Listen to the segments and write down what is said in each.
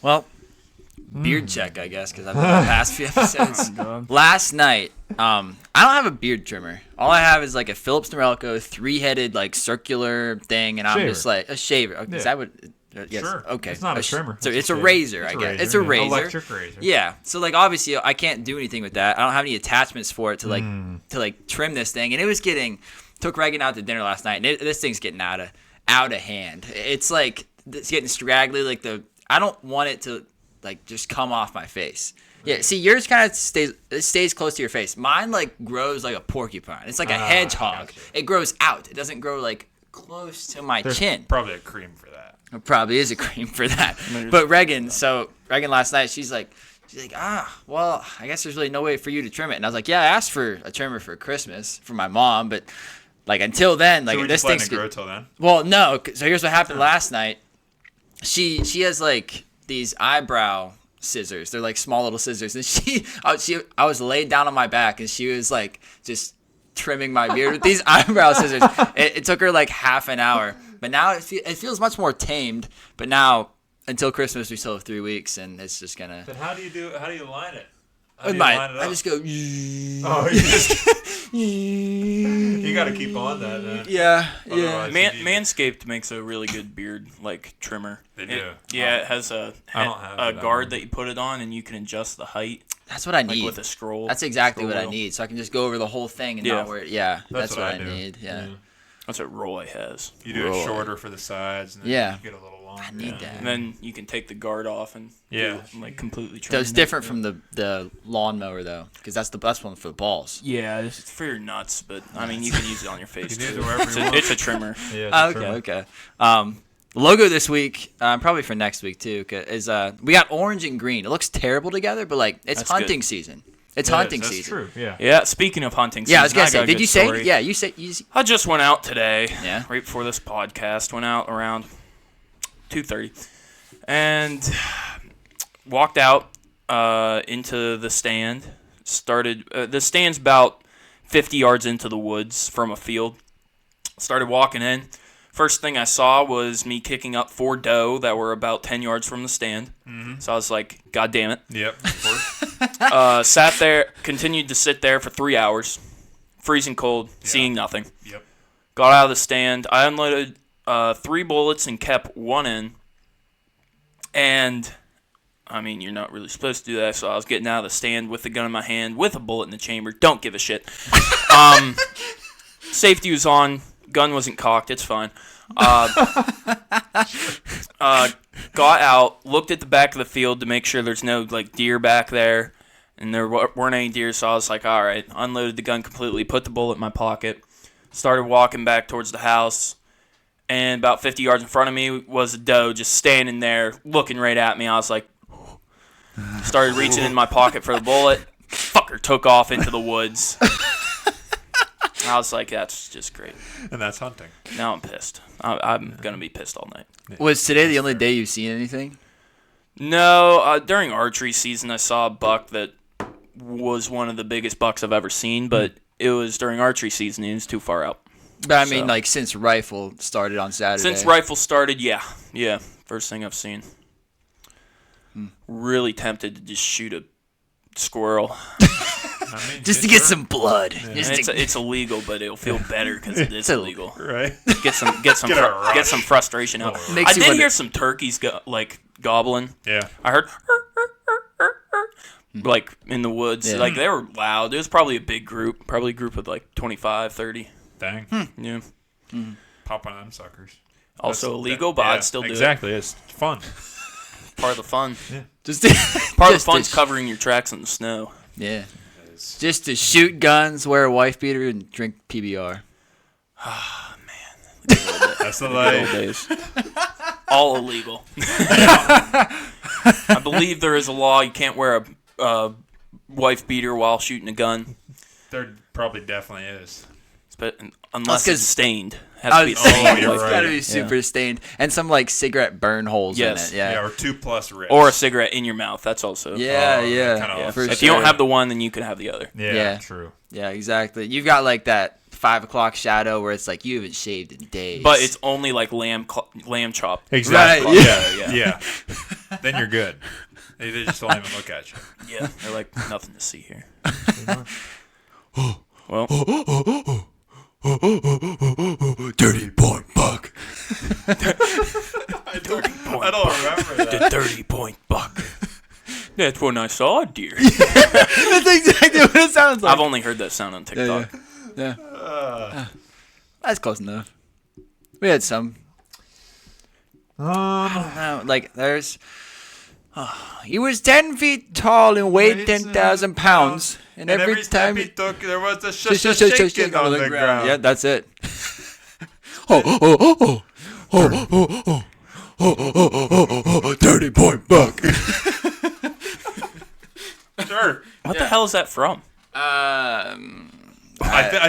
Well, beard check, I guess, because I've been on the past few episodes. Last night, I don't have a beard trimmer. All I have is like a Philips Norelco 3-headed like circular thing, and I'm just like a shaver. Okay, is that what? Yes. Sure. Okay. It's not a trimmer. So it's a razor, I guess. It's a razor. Electric razor. Yeah. So like obviously I can't do anything with that. I don't have any attachments for it to like trim this thing. And it was took Reagan out to dinner last night, and this thing's getting out of hand. It's like it's getting straggly. Like I don't want it to like just come off my face. Yeah, see, yours kind of stays close to your face. Mine like grows like a porcupine. It's like a hedgehog. Gotcha. It grows out. It doesn't grow like close to my chin. Probably a cream for that. It probably is a cream for that. But Reagan last night, she's like, well, I guess there's really no way for you to trim it. And I was like, yeah, I asked for a trimmer for Christmas for my mom, but like until then, like so this thing's grow till then. Well, no. So here's what happened last night. She has like these eyebrow scissors. They're like small little scissors, and I was laid down on my back, and she was like just trimming my beard with these eyebrow scissors. It took her like half an hour, but now it feels much more tamed. But now until Christmas, we still have 3 weeks, and it's just gonna. But how do you line it? I just go. Oh, you got to keep on that. Then. Yeah. Manscaped makes a really good beard like trimmer. They do. It has a guard guard that you put it on, and you can adjust the height. That's what I need. With a scroll. That's exactly what I wheel. need. So I can just go over the whole thing and not wear it. Yeah, that's what I need. Yeah. That's what Roy has. You do it shorter for the sides, and then you get a little longer. I need that. And then you can take the guard off and like completely trim. So it's different from the lawnmower though, because that's the best one for the balls. Yeah, it's for your nuts, but I mean you can use it on your face too. It's a trimmer. Yeah, Okay. Logo this week, probably for next week too, is we got orange and green. It looks terrible together, but like it's That's hunting good. season. It's hunting that's season. True. Yeah. Yeah. Speaking of hunting season, Yeah, I was gonna say. got a Did good you say? story. Yeah, you said. I just went out today. Yeah. Right before this podcast, went out around 2:30, and walked out into the stand. The stand's about 50 yards into the woods from a field. Started walking in. First thing I saw was me kicking up 4 doe that were about 10 yards from the stand. Mm-hmm. So I was like, God damn it. Yep, of course. Sat there, continued to sit there for 3 hours, freezing cold, seeing nothing. Yep. Got out of the stand. I unloaded 3 bullets and kept 1 in. And, I mean, you're not really supposed to do that, so I was getting out of the stand with the gun in my hand with a bullet in the chamber. Don't give a shit. Safety was on. Gun wasn't cocked. It's fine. Got out, looked at the back of the field to make sure there's no like deer back there, and there weren't any deer. So I was like, all right, unloaded the gun completely, put the bullet in my pocket, started walking back towards the house, and about 50 yards in front of me was a doe just standing there looking right at me. I was like, started reaching in my pocket for the bullet. Fucker took off into the woods. I was like, that's just great. And that's hunting. Now I'm pissed. I'm going to be pissed all night. Was today the only day you've seen anything? No, during archery season, I saw a buck that was one of the biggest bucks I've ever seen, but it was during archery season, and it was too far out. But I mean, like, since rifle started on Saturday. Since rifle started, yeah. First thing I've seen. Really tempted to just shoot a squirrel. Just to get some blood. Yeah. It's illegal, but it'll feel better because it is illegal. Right. Get some frustration out. I did hear some turkeys gobbling. Yeah. I heard like in the woods. Yeah. Like they were loud. It was probably a big group. Probably a group of like 25, 30. Dang. Yeah. Pop on them suckers. Also illegal, but I'd still do exactly. It's fun. Part of the fun. Yeah. Part of the fun's covering your tracks in the snow. Yeah. Just to shoot guns, wear a wife beater, and drink PBR. Oh, man. That's the Old life. days. All illegal. I believe there is a law you can't wear a wife beater while shooting a gun. There probably definitely is. But unless it's stained. It's got to be right. super stained. And some, like, cigarette burn holes in it. Yeah. Or 2+ rips. Or a cigarette in your mouth. That's also. Yeah. If you don't have the one, then you can have the other. Yeah, true. Yeah, exactly. You've got, like, that 5 o'clock shadow where it's like you haven't shaved in days. But it's only like lamb chop. Exactly. Right. Yeah. then you're good. They just don't even look at you. Yeah, they're like, nothing to see here. Well, Dirty point buck. I don't remember that. the 30-point buck. That's when I saw a deer. That's exactly what it sounds like. I've only heard that sound on TikTok. Yeah. That's close enough. We had some. Like there's. He was 10 feet tall and weighed 10,000 pounds. And every time he took, there was a shaking on the ground. Yeah, that's it. Dirty point buck. Sure. What the hell is that from? I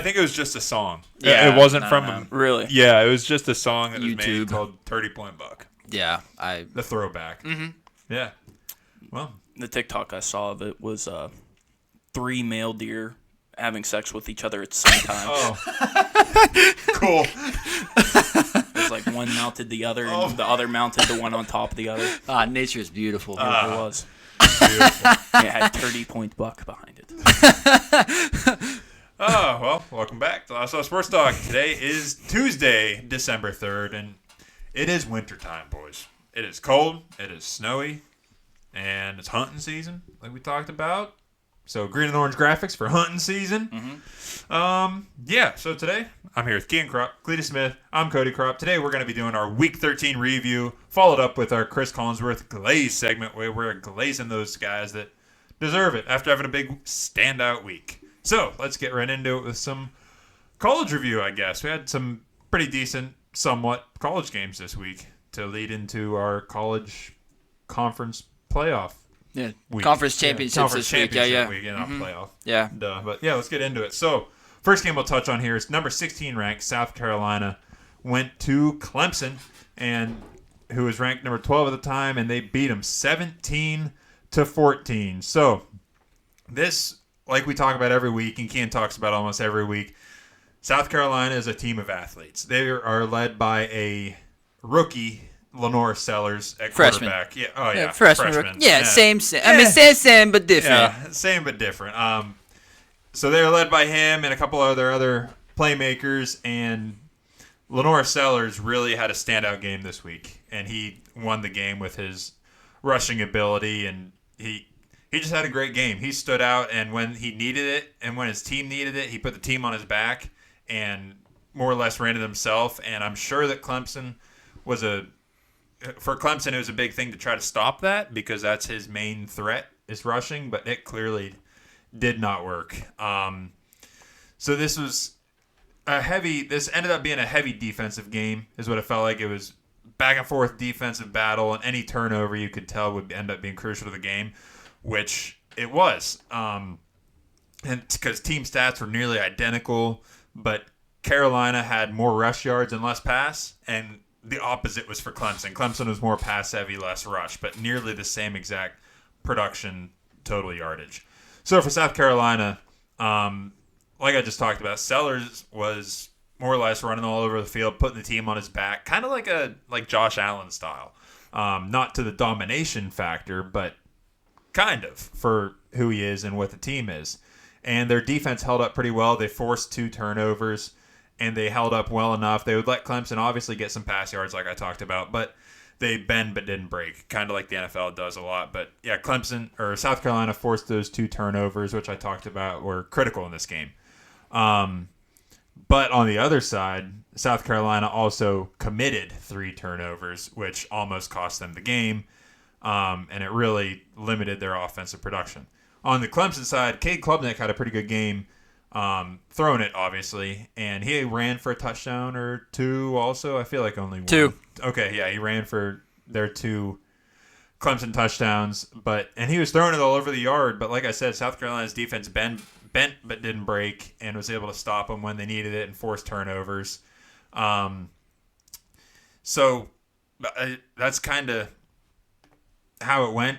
think it was just a song. Yeah, it wasn't no, from no. him. Really? Yeah, it was just a song that was YouTube. made called 30 Point Buck. Yeah, The throwback. Mm-hmm. Yeah. Well, The TikTok I saw of it was 3 male deer having sex with each other at the same time. Cool. It was like one mounted the other, and the other mounted the one on top of the other. nature is beautiful. It was. Beautiful. Yeah, it had 30-point buck behind it. Well, welcome back to Last House Sports Talk. Today is Tuesday, December 3rd, and it is wintertime, boys. It is cold, it is snowy, and it's hunting season, like we talked about. So green and orange graphics for hunting season. Mm-hmm. So today I'm here with Kean Kropp, Cletus Smith. I'm Cody Kropp. Today we're going to be doing our Week 13 review, followed up with our Chris Collinsworth glaze segment, where we're glazing those guys that deserve it after having a big standout week. So let's get right into it with some college review, I guess. We had some pretty decent, somewhat college games this week to lead into our college conference playoff. Yeah, Week. conference championships Conference this week. championship week, not playoff. Yeah. Duh. But yeah, let's get into it. So, first game we'll touch on here is number 16 ranked South Carolina went to Clemson, and who was ranked number 12 at the time, and they beat them 17-14. So, this, like we talk about every week, and Kean talks about almost every week, South Carolina is a team of athletes. They are led by a rookie, Lenore Sellers at Freshman. quarterback. Yeah, freshman. Yeah, same. I mean, same, but different. Yeah, same but different. So they're led by him and a couple other playmakers, and Lenore Sellers really had a standout game this week, and he won the game with his rushing ability, and he just had a great game. He stood out, and when he needed it, and when his team needed it, he put the team on his back and more or less ran it himself. And I'm sure that for Clemson, it was a big thing to try to stop that, because that's his main threat is rushing, but it clearly did not work. So this was this ended up being a heavy defensive game, is what it felt like. It was back and forth defensive battle, and any turnover you could tell would end up being crucial to the game, which it was. And because team stats were nearly identical, but Carolina had more rush yards and less pass, and the opposite was for Clemson. Clemson was more pass heavy, less rush, but nearly the same exact production total yardage. So for South Carolina, like I just talked about, Sellers was more or less running all over the field, putting the team on his back, kind of like Josh Allen style. Not to the domination factor, but kind of for who he is and what the team is. And their defense held up pretty well. They forced 2 turnovers, and they held up well enough. They would let Clemson obviously get some pass yards like I talked about, but they bend but didn't break, kind of like the NFL does a lot. But yeah, South Carolina forced those 2 turnovers, which I talked about were critical in this game. But on the other side, South Carolina also committed 3 turnovers, which almost cost them the game, and it really limited their offensive production. On the Clemson side, Cade Klubnik had a pretty good game, throwing it, obviously, and he ran for a touchdown or 2 also. I feel like only 1. 2. Okay, yeah, he ran for their 2 Clemson touchdowns, and he was throwing it all over the yard. But like I said, South Carolina's defense bent but didn't break, and was able to stop them when they needed it and force turnovers. So that's kind of how it went.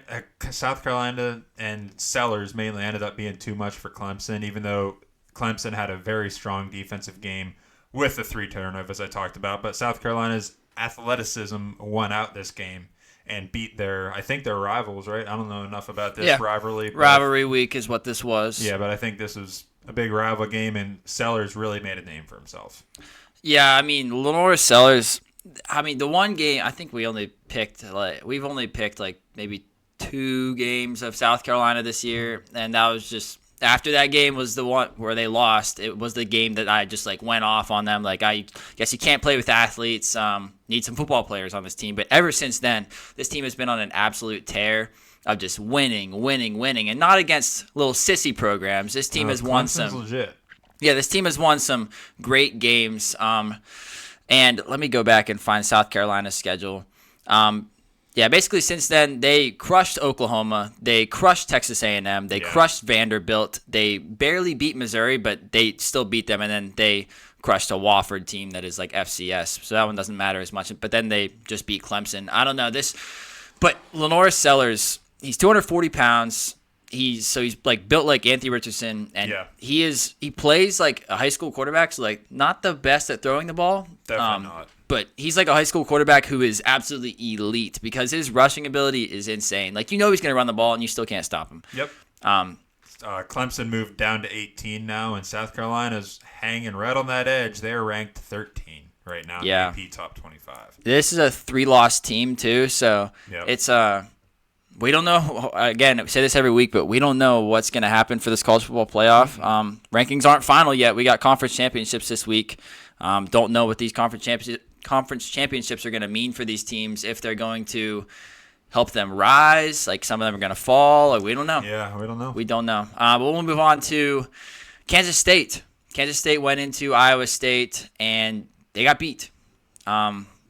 South Carolina and Sellers mainly ended up being too much for Clemson, even though Clemson had a very strong defensive game with the 3 turnovers I talked about. But South Carolina's athleticism won out this game, and beat their rivals, right? I don't know enough about this Yeah. rivalry. Rivalry week is what this was. Yeah, but I think this was a big rival game, and Sellers really made a name for himself. Yeah, I mean, Lenore Sellers, I mean, the one game, I think we've only picked maybe 2 games of South Carolina this year, and that was just, after that game was the one where they lost. It was the game that I just went off on them. I guess you can't play with athletes. Need some football players on this team. But ever since then, this team has been on an absolute tear of just winning, and not against little sissy programs. This team has won Clemson's some. legit. Yeah, this team has won some great games. And let me go back and find South Carolina's schedule. Yeah, basically since then, they crushed Oklahoma. They crushed Texas A&M. They crushed Vanderbilt. They barely beat Missouri, but they still beat them. And then they crushed a Wofford team that is like FCS. So that one doesn't matter as much. But then they just beat Clemson. I don't know. But Lenore Sellers, he's 240 pounds. He's built like Anthony Richardson, and he plays like a high school quarterback, so not the best at throwing the ball. Definitely not. But he's like a high school quarterback who is absolutely elite because his rushing ability is insane. He's going to run the ball, and you still can't stop him. Yep. Clemson moved down to 18 now, and South Carolina's hanging right on that edge. They're ranked 13 right now in the AP Top 25. This is a 3-loss team too, so it's we don't know. Again, we say this every week, but we don't know what's going to happen for this college football playoff. Rankings aren't final yet. We got conference championships this week. Don't know what these conference championships are going to mean for these teams, if they're going to help them rise. Some of them are going to fall. We don't know. Yeah, we don't know. We don't know. But we'll move on to Kansas State. Kansas State went into Iowa State, and they got beat.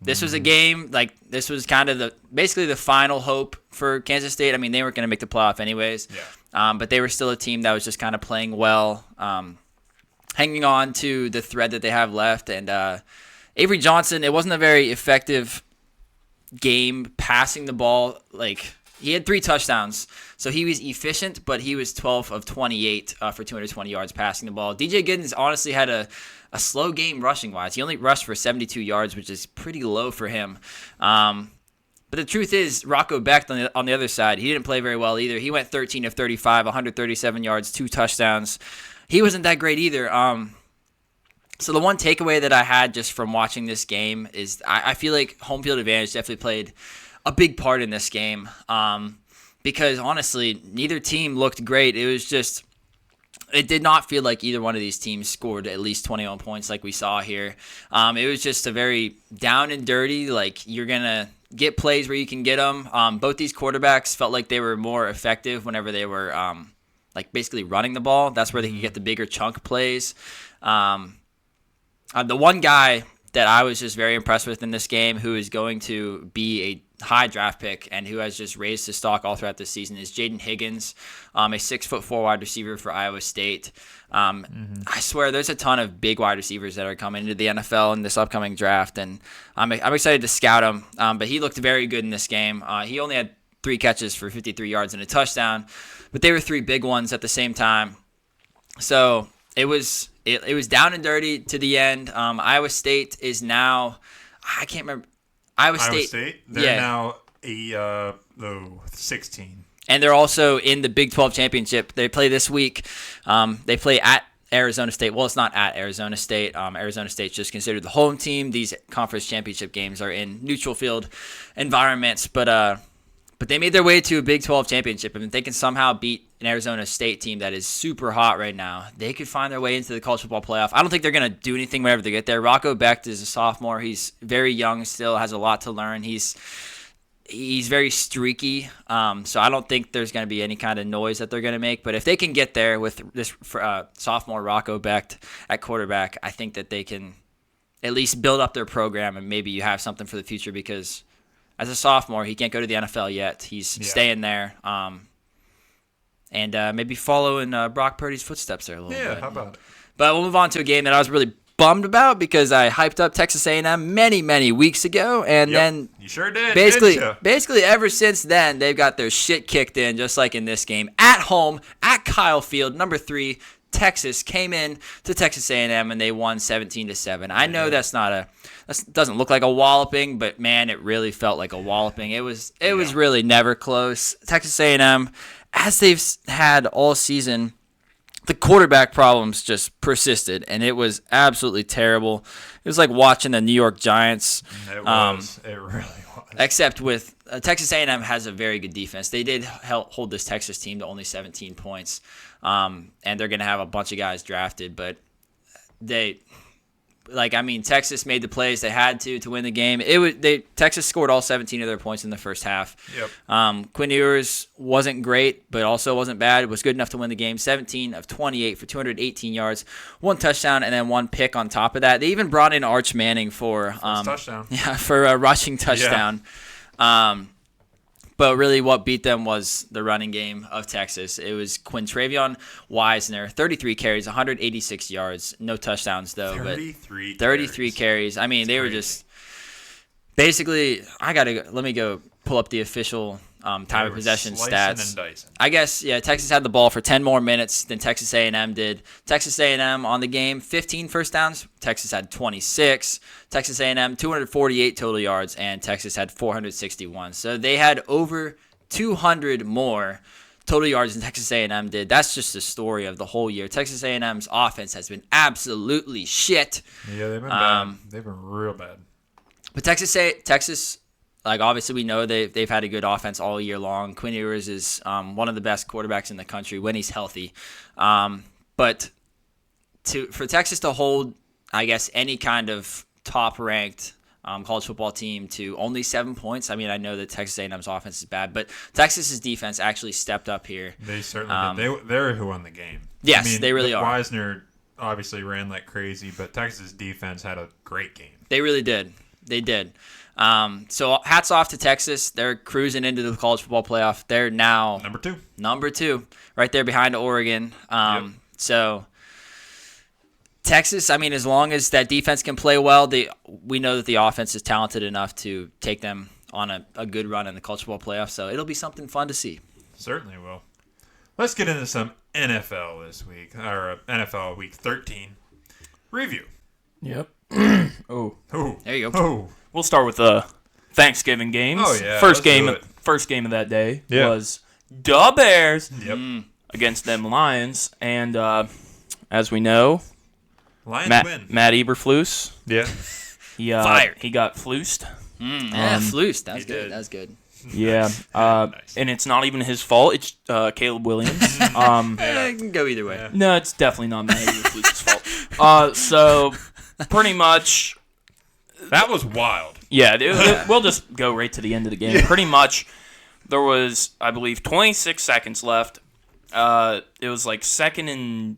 This was a game, this was kind of basically the final hope for Kansas State. I mean, they weren't going to make the playoff anyways. Yeah. But they were still a team that was just kind of playing well, hanging on to the thread that they have left. And Avery Johnson, it wasn't a very effective game passing the ball. He had 3 touchdowns, so he was efficient, but he was 12 of 28 for 220 yards passing the ball. DJ Giddens honestly had a slow game rushing-wise. He only rushed for 72 yards, which is pretty low for him. But the truth is, Rocco Becht on the other side, he didn't play very well either. He went 13 of 35, 137 yards, 2 touchdowns. He wasn't that great either. So the one takeaway that I had just from watching this game is I feel like home field advantage definitely played a big part in this game. Because honestly, neither team looked great. It was just, it did not feel like either one of these teams scored at least 21 points like we saw here. It was just a very down and dirty, you're going to get plays where you can get them. Both these quarterbacks felt like they were more effective whenever they were basically running the ball. That's where they could get the bigger chunk plays. The one guy that I was just very impressed with in this game, who is going to be a high draft pick and who has just raised his stock all throughout this season, is Jaden Higgins, a 6'4" wide receiver for Iowa State. I swear there's a ton of big wide receivers that are coming into the NFL in this upcoming draft, and I'm excited to scout him. But he looked very good in this game. He only had 3 catches for 53 yards and a touchdown, but they were 3 big ones at the same time. So it was down and dirty to the end. Iowa State is now, I can't remember. Iowa State? They're now 16. And they're also in the Big 12 championship. They play this week. They play at Arizona State. Well, it's not at Arizona State. Arizona State's just considered the home team. These conference championship games are in neutral field environments. But they made their way to a Big 12 championship. And if they can somehow beat an Arizona State team that is super hot right now, they could find their way into the college football playoff. I don't think they're going to do anything whenever they get there. Rocco Becht is a sophomore. He's very young still, has a lot to learn. He's very streaky, so I don't think there's going to be any kind of noise that they're going to make. But if they can get there with this sophomore Rocco Becht at quarterback, I think that they can at least build up their program, and maybe you have something for the future, because as a sophomore, he can't go to the NFL yet. He's staying there. And maybe follow in Brock Purdy's footsteps there a little bit. Yeah, how about it? But we'll move on to a game that I was really bummed about, because I hyped up Texas A&M many weeks ago, and then you sure did. Basically ever since then, they've got their shit kicked in, just like in this game, at home at Kyle Field, number 3 Texas came in to Texas A&M and they won 17-7. I know that doesn't look like a walloping, but man, it really felt like a walloping. It was really never close. Texas A&M, as they've had all season, the quarterback problems just persisted, and it was absolutely terrible. It was like watching the New York Giants. It was. It really was. Except with Texas A&M has a very good defense. They did hold this Texas team to only 17 points, and they're going to have a bunch of guys drafted. But Texas made the plays they had to win the game. Texas scored all 17 of their points in the first half. Yep. Quinn Ewers wasn't great, but also wasn't bad. It was good enough to win the game. 17 of 28 for 218 yards, 1 touchdown, and then 1 pick on top of that. They even brought in Arch Manning for touchdown. Yeah, for a rushing touchdown. Yeah. But really what beat them was the running game of Texas. It was Quintravion Wisner, 33 carries, 186 yards, no touchdowns though. 33 carries. I mean, they were just basically. Let me go pull up the official time of possession stats. I guess Texas had the ball for 10 more minutes than Texas A&M did. Texas A&M on the game, 15 first downs. Texas had 26. Texas A&M 248 total yards, and Texas had 461. So they had over 200 more total yards than Texas A&M did. That's just the story of the whole year. Texas A&M's offense has been absolutely shit. Yeah, they've been bad. They've been real bad. But Texas. Like, obviously, we know they've had a good offense all year long. Quinn Ewers is one of the best quarterbacks in the country when he's healthy. But for Texas to hold, I guess, any kind of top-ranked college football team to only 7 points, I mean, I know that Texas A&M's offense is bad, but Texas's defense actually stepped up here. They certainly did. They're who won the game. Yes, they really are. Wisner obviously ran like crazy, but Texas' defense had a great game. They really did. They did. So hats off to Texas. They're cruising into the college football playoff. They're now number two, right there behind Oregon. Yep. So Texas, I mean, as long as that defense can play well, we know that the offense is talented enough to take them on a good run in the college football playoff. So it'll be something fun to see. Certainly will. Let's get into some NFL this week, or NFL Week 13 review. Yep. Oh, there you go. Oh. We'll start with the Thanksgiving games. Oh yeah. First game of that day was the Bears against them Lions, and as we know, Lions win. Matt Eberflus. Yeah. Fired. He got flused. Flused. That was good. did. That was good. Yeah. Nice. And it's not even his fault. It's Caleb Williams. It can go either way. Yeah. No, it's definitely not Matt Eberflus's fault. So pretty much. That was wild. Yeah, we'll just go right to the end of the game. Yeah. Pretty much, there was, I believe, 26 seconds left. It was like 2nd and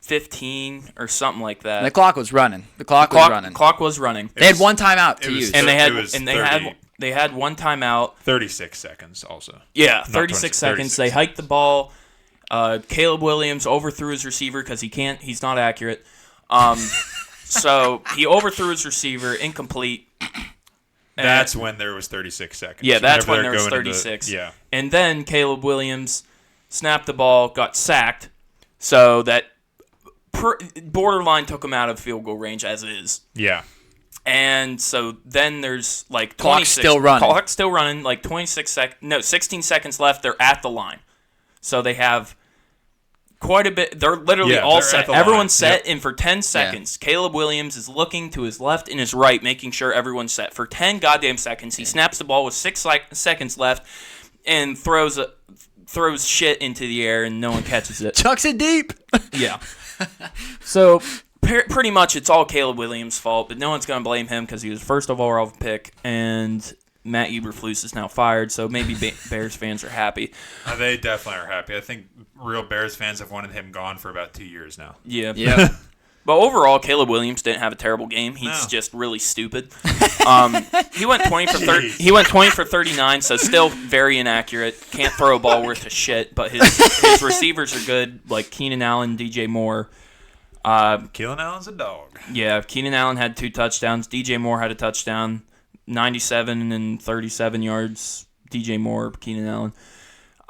15 or something like that. And the clock was running. The clock was running. They had one timeout to use, and they had one timeout. 36 seconds also. Yeah, 36 seconds. They hiked the ball. Caleb Williams overthrew his receiver because he's not accurate. So he overthrew his receiver, incomplete. That's when there was 36 seconds. Yeah, that's when there was 36. And then Caleb Williams snapped the ball, got sacked, so that borderline took him out of field goal range as is. Yeah. And so then there's like 26. Clock's still running, like 16 seconds left. They're at the line. So they have quite a bit. They're literally all set. Everyone's set, and for 10 seconds, Caleb Williams is looking to his left and his right, making sure everyone's set. For 10 goddamn seconds, he snaps the ball with 6 seconds left and throws shit into the air, and no one catches it. Chucks it deep. Yeah. So pretty much it's all Caleb Williams' fault, but no one's going to blame him because he was first overall pick, and Matt Eberflus is now fired, so maybe Bears fans are happy. They definitely are happy. I think real Bears fans have wanted him gone for about 2 years now. Yeah. But overall, Caleb Williams didn't have a terrible game. He's just really stupid. He went 20 for 30. He went 20 for 39, so still very inaccurate. Can't throw a ball worth a shit. But his receivers are good, like Keenan Allen, DJ Moore. Keenan Allen's a dog. Yeah, Keenan Allen had 2 touchdowns. DJ Moore had a touchdown, 97 and 37 yards. DJ Moore, Keenan Allen.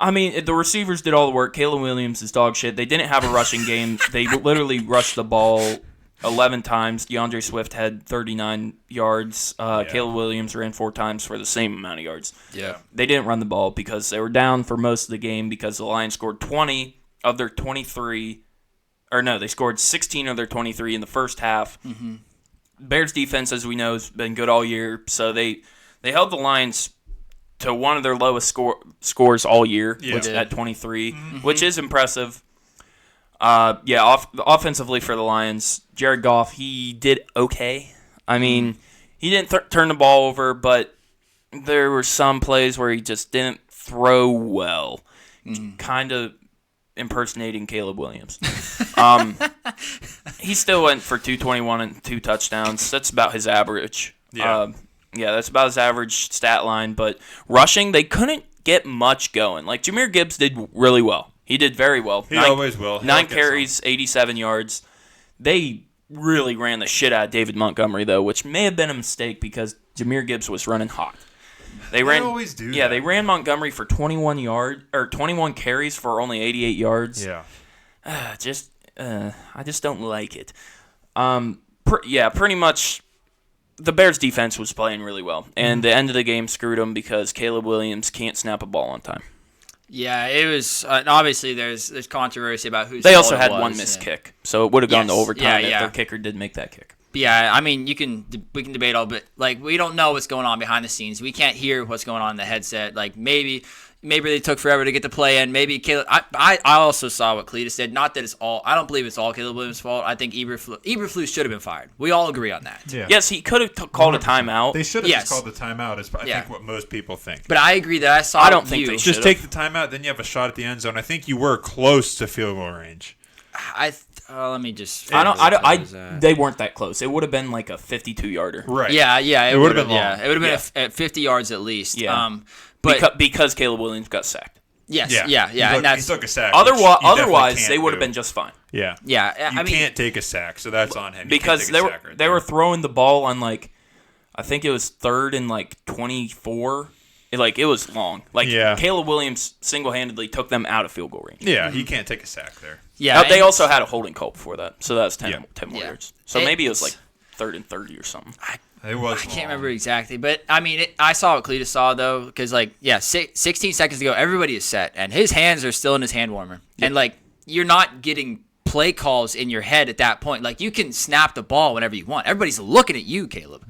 I mean, the receivers did all the work. Caleb Williams is dog shit. They didn't have a rushing game. They literally rushed the ball 11 times. DeAndre Swift had 39 yards. Caleb Williams ran 4 times for the same amount of yards. Yeah. They didn't run the ball because they were down for most of the game because the Lions scored 20 of their 23. Or no, they scored 16 of their 23 in the first half. Mm-hmm. Bears defense, as we know, has been good all year. So they held the Lions to one of their lowest scores all year, which at 23, which is impressive. Offensively for the Lions, Jared Goff, he did okay. I mean, he didn't turn the ball over, but there were some plays where he just didn't throw well. Kind of impersonating Caleb Williams. He still went for 221 and 2 touchdowns. That's about his average. That's about his average stat line. But rushing, they couldn't get much going. Like, Jahmyr Gibbs did really well. He did very well. He always will. 9 carries, 87 yards. They really ran the shit out of David Montgomery, though, which may have been a mistake because Jahmyr Gibbs was running hot. They always do. Yeah, they ran Montgomery for 21 carries for only 88 yards. Yeah. I just don't like it. Pretty much the Bears defense was playing really well. And the end of the game screwed them because Caleb Williams can't snap a ball on time. Yeah, it was obviously there's controversy about who's. They also had one missed kick, so it would have gone to overtime if their kicker did make that kick. Yeah, I mean, we can debate all, but like we don't know what's going on behind the scenes. We can't hear what's going on in the headset. Like maybe they took forever to get the play in. Maybe Caleb. I also saw what Cletus said. Not that it's all. I don't believe it's all Caleb Williams' fault. I think Eberflus should have been fired. We all agree on that. Yeah. Yes, he could have called a timeout. They should have just called the timeout. Is I think what most people think. But I agree that I saw. I don't think they should just take the timeout. Then you have a shot at the end zone. I think you were close to field goal range. Let me just. They weren't that close. It would have been like a 52-yarder. Right. Yeah. It would have been long. Yeah, it would have been at 50 yards at least. Yeah. But because Caleb Williams got sacked. Yes. Yeah. He took a sack. Otherwise, they would have been just fine. Yeah. Yeah. You can't take a sack, so that's on him. Because they were throwing the ball on I think it was 3rd and 24. It was long. Caleb Williams single-handedly took them out of field goal range. Yeah, he can't take a sack there. Yeah, they also had a holding call before that, so that was 10 more yards. So maybe it was 3rd and 30 or something. It was. I can't remember exactly, but I mean, I saw what Cletus saw though, because 16 seconds ago, everybody is set, and his hands are still in his hand warmer, and you're not getting play calls in your head at that point. You can snap the ball whenever you want. Everybody's looking at you, Caleb.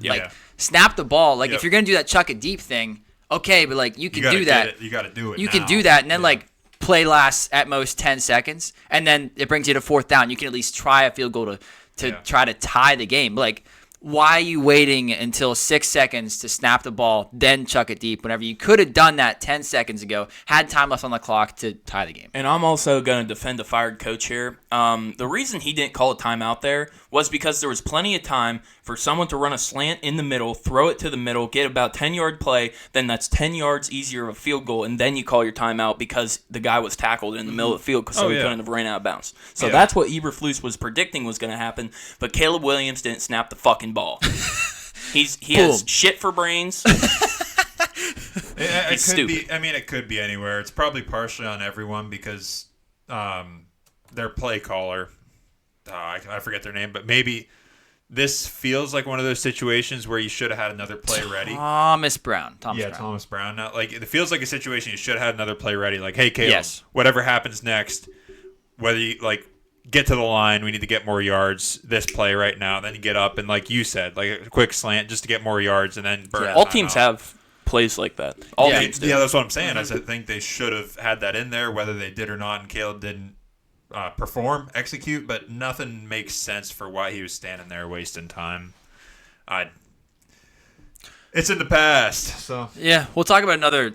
Snap the ball. If you're gonna do that chuck it deep thing, okay, but you can do that. You got to do it. You can do that, and then play lasts at most 10 seconds, and then it brings you to 4th down. You can at least try a field goal to try to tie the game. Why are you waiting until 6 seconds to snap the ball, then chuck it deep, whenever you could have done that 10 seconds ago, had time left on the clock to tie the game? And I'm also going to defend the fired coach here. The reason he didn't call a timeout there was because there was plenty of time for someone to run a slant in the middle, throw it to the middle, get about 10-yard play, then that's 10 yards easier of a field goal, and then you call your timeout because the guy was tackled in the middle of the field so he couldn't have ran out of bounds. So that's what Eberflus was predicting was going to happen, but Caleb Williams didn't snap the fucking ball. He has shit for brains. He's stupid. It could be anywhere. It's probably partially on everyone because their play caller, I forget their name, but maybe this feels like one of those situations where you should have had another play ready. Thomas Brown. Thomas Brown. Now, it feels like a situation you should have had another play ready. Hey, Caleb, whatever happens next, whether you get to the line, we need to get more yards this play right now. Then you get up and you said, a quick slant just to get more yards and then burn. All teams have plays like that. All teams do. Yeah, that's what I'm saying. I think they should have had that in there, whether they did or not, and Caleb didn't execute, but nothing makes sense for why he was standing there wasting time. It's in the past. So yeah, we'll talk about another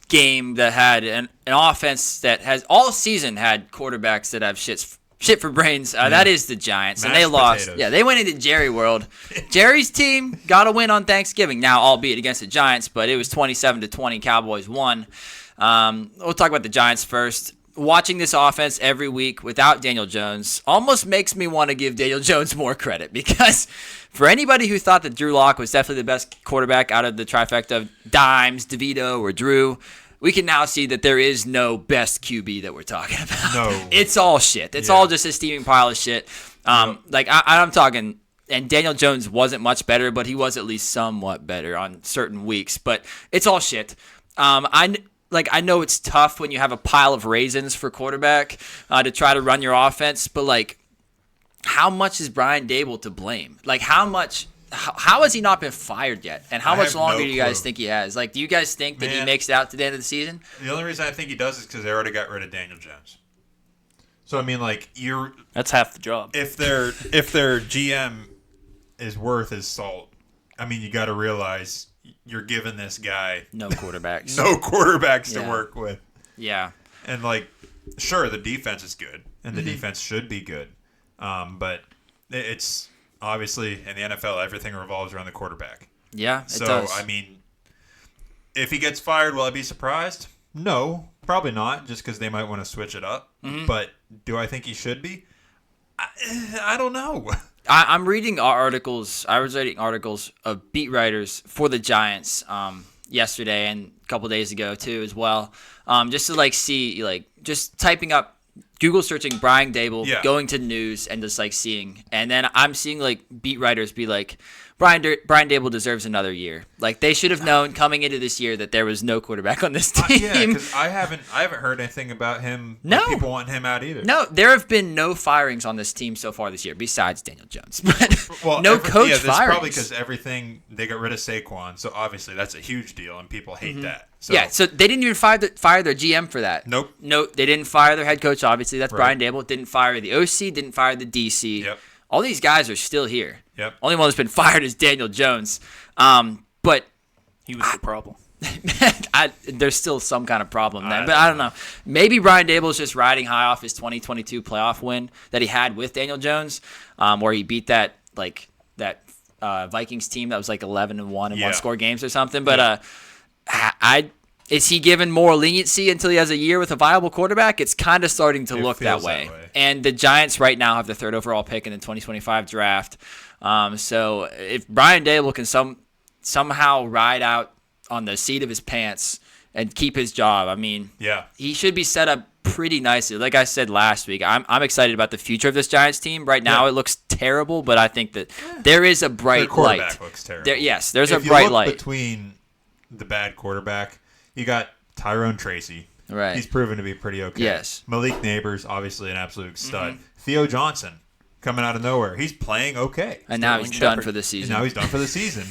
game that had an offense that has all season had quarterbacks that have shit for brains. That is the Giants, and they lost. Potatoes. Yeah, they went into Jerry World. Jerry's team got a win on Thanksgiving. Now, albeit against the Giants, but it was 27-20. Cowboys won. We'll talk about the Giants first. Watching this offense every week without Daniel Jones almost makes me want to give Daniel Jones more credit, because for anybody who thought that Drew Lock was definitely the best quarterback out of the trifecta of Dimes, DeVito, or Drew, we can now see that there is no best QB that we're talking about. No. It's all shit. It's all just a steaming pile of shit. Like I'm talking, and Daniel Jones wasn't much better, but he was at least somewhat better on certain weeks. But it's all shit. I know it's tough when you have a pile of raisins for quarterback to try to run your offense, but like, how much is Brian Dable to blame? Like, how has he not been fired yet? And how much longer do you guys think he has? Like, do you guys think that he makes it out to the end of the season? The only reason I think he does is because they already got rid of Daniel Jones. So I mean, like, that's half the job. If their GM is worth his salt, I mean, you got to realize you're giving this guy no quarterbacks, to work with. Yeah, and like, sure, the defense is good, and the defense should be good, but it's obviously in the NFL, everything revolves around the quarterback. Yeah, so it does. I mean, if he gets fired, will I be surprised? No, probably not, just because they might want to switch it up. But do I think he should be? I don't know. I'm reading articles. I was reading articles of beat writers for the Giants yesterday and a couple days ago too as well. Just to like see, like, just typing up, Google searching Brian Dable, going to news and just like seeing, and then I'm seeing like beat writers be like, Brian Dable deserves another year. Like, they should have known coming into this year that there was no quarterback on this team. Yeah, because I haven't heard anything about him. No, like, people want him out either. No, there have been no firings on this team so far this year, besides Daniel Jones. But no coach firings. That's probably because everything, they got rid of Saquon, so obviously that's a huge deal, and people hate that. So. Yeah, so they didn't even fire their GM for that. Nope. They didn't fire their head coach. Obviously, that's Brian Dable. Didn't fire the OC. Didn't fire the DC. Yep. All these guys are still here. Yep. Only one that's been fired is Daniel Jones. But he was the problem. There's still some kind of problem then. But I don't know. Maybe Brian Dable is just riding high off his 2022 playoff win that he had with Daniel Jones, where he beat that Vikings team that was like 11-1 in one-score games or something. But is he given more leniency until he has a year with a viable quarterback? It's kind of starting to look that way. And the Giants right now have the third overall pick in the 2025 draft. So if Brian Dable can somehow ride out on the seat of his pants and keep his job, I mean, he should be set up pretty nicely. Like I said last week, I'm excited about the future of this Giants team. Right now, it looks terrible, but I think that there is a bright Their quarterback light. Looks terrible. There's a bright light between the bad quarterback. You got Tyrone Tracy. Right. He's proven to be pretty okay. Yes. Malik Neighbors, obviously an absolute stud. Theo Johnson, coming out of nowhere. He's playing okay. And now he's done for the season.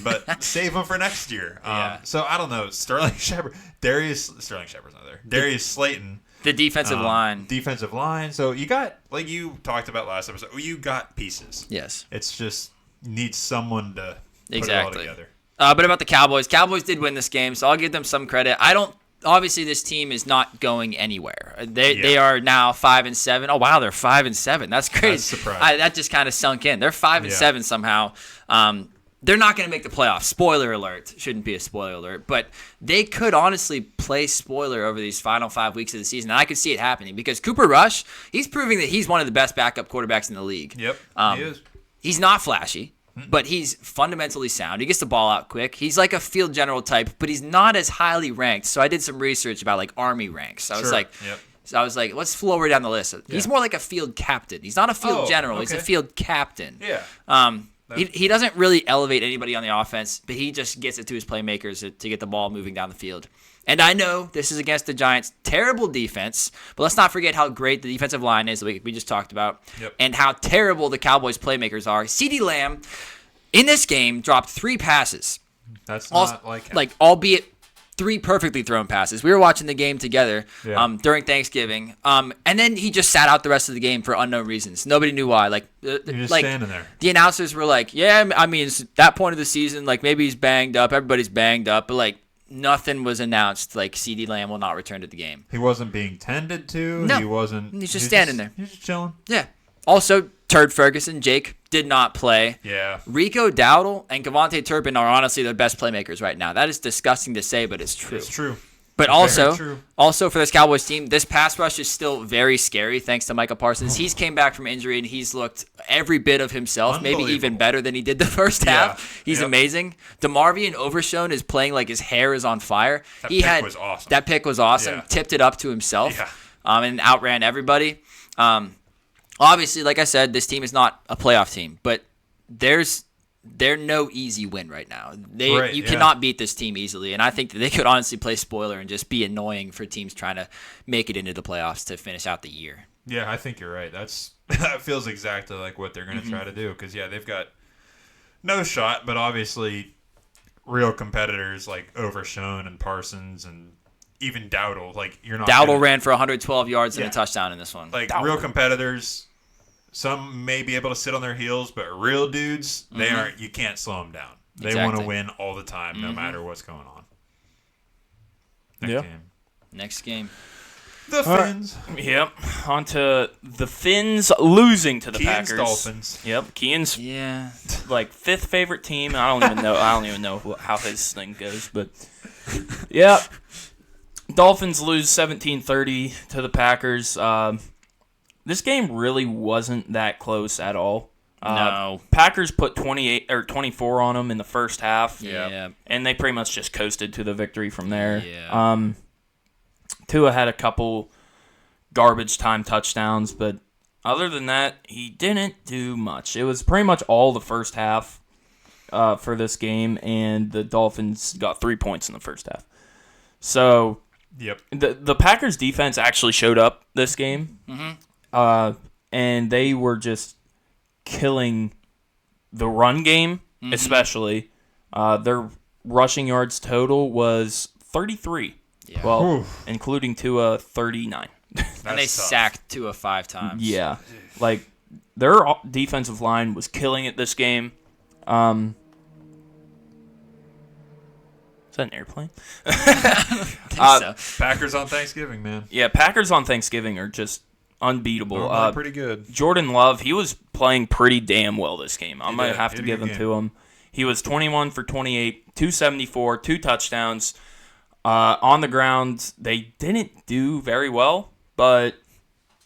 But save him for next year. So I don't know. Sterling Shepard's not there. Darius Slayton. The defensive line. Defensive line. So you got, like you talked about last episode, you got pieces. Yes. It's just need someone to put it all together. But about the Cowboys did win this game, so I'll give them some credit. Obviously, this team is not going anywhere. They are now 5-7. Oh wow, they're 5-7. That's crazy. That's surprising. That just kind of sunk in. They're 5-7 somehow. They're not going to make the playoffs. Spoiler alert. Shouldn't be a spoiler alert, but they could honestly play spoiler over these final 5 weeks of the season. And I could see it happening because Cooper Rush, he's proving that he's one of the best backup quarterbacks in the league. Yep, he is. He's not flashy. But he's fundamentally sound. He gets the ball out quick. He's like a field general type, but he's not as highly ranked. So I did some research about like Army ranks. I was like, let's lower down the list. He's more like a field captain. He's not a field general. Okay. He's a field captain. Yeah. He doesn't really elevate anybody on the offense, but he just gets it to his playmakers to get the ball moving down the field. And I know this is against the Giants' terrible defense, but let's not forget how great the defensive line is that we just talked about, and how terrible the Cowboys' playmakers are. CeeDee Lamb, in this game, dropped 3 passes. That's not like him. Albeit 3 perfectly thrown passes. We were watching the game together during Thanksgiving, and then he just sat out the rest of the game for unknown reasons. Nobody knew why. You're just standing there. The announcers were like, yeah, I mean, it's that point of the season, like maybe he's banged up. Everybody's banged up, but like, nothing was announced. Like CeeDee Lamb will not return to the game. He wasn't being tended to. No, he wasn't. He's just standing there. He's just chilling. Yeah. Also, Turd Ferguson, Jake, did not play. Yeah. Rico Dowdle and Kevontae Turpin are honestly the best playmakers right now. That is disgusting to say, but it's true. It's true. But true. also for this Cowboys team, this pass rush is still very scary thanks to Micah Parsons. He's came back from injury and he's looked every bit of himself, maybe even better than he did the first half. He's amazing. DeMarvion Overshown is playing like his hair is on fire. That pick was awesome. That pick was awesome. Yeah. Tipped it up to himself and outran everybody. Obviously, like I said, this team is not a playoff team, but they're no easy win right now. You cannot beat this team easily, and I think that they could honestly play spoiler and just be annoying for teams trying to make it into the playoffs to finish out the year. Yeah, I think you're right. That feels exactly like what they're going to try to do because, they've got no shot, but obviously real competitors like Overshown and Parsons and even Dowdle. Like, you're not Dowdle ran for 112 yards and a touchdown in this one. Like, real competitors, some may be able to sit on their heels, but real dudes, they aren't. You can't slow them down. They want to win all the time, no matter what's going on. Next game. The Finns. Yep. On to the Finns losing to the Keane's Packers. Dolphins. Yep. Keane's like fifth favorite team. I don't even know how his thing goes, but yeah. Dolphins lose 17-30 to the Packers. This game really wasn't that close at all. No. Packers put 28 or 24 on them in the first half. Yeah. And they pretty much just coasted to the victory from there. Yeah. Tua had a couple garbage time touchdowns, but other than that, he didn't do much. It was pretty much all the first half for this game, and the Dolphins got 3 points in the first half. So the Packers defense actually showed up this game. And they were just killing the run game, especially. Their rushing yards total was 33. Yeah. Well, including Tua, 39. And they sacked Tua 5 times. Yeah. Like, their defensive line was killing it this game. Is that an airplane? I think so. Packers on Thanksgiving, man. Yeah, Packers on Thanksgiving are just unbeatable. Pretty good. Jordan Love, he was playing pretty damn well this game. I might have to give him to him. He was 21 for 28, 274, 2 touchdowns. On the ground, they didn't do very well, but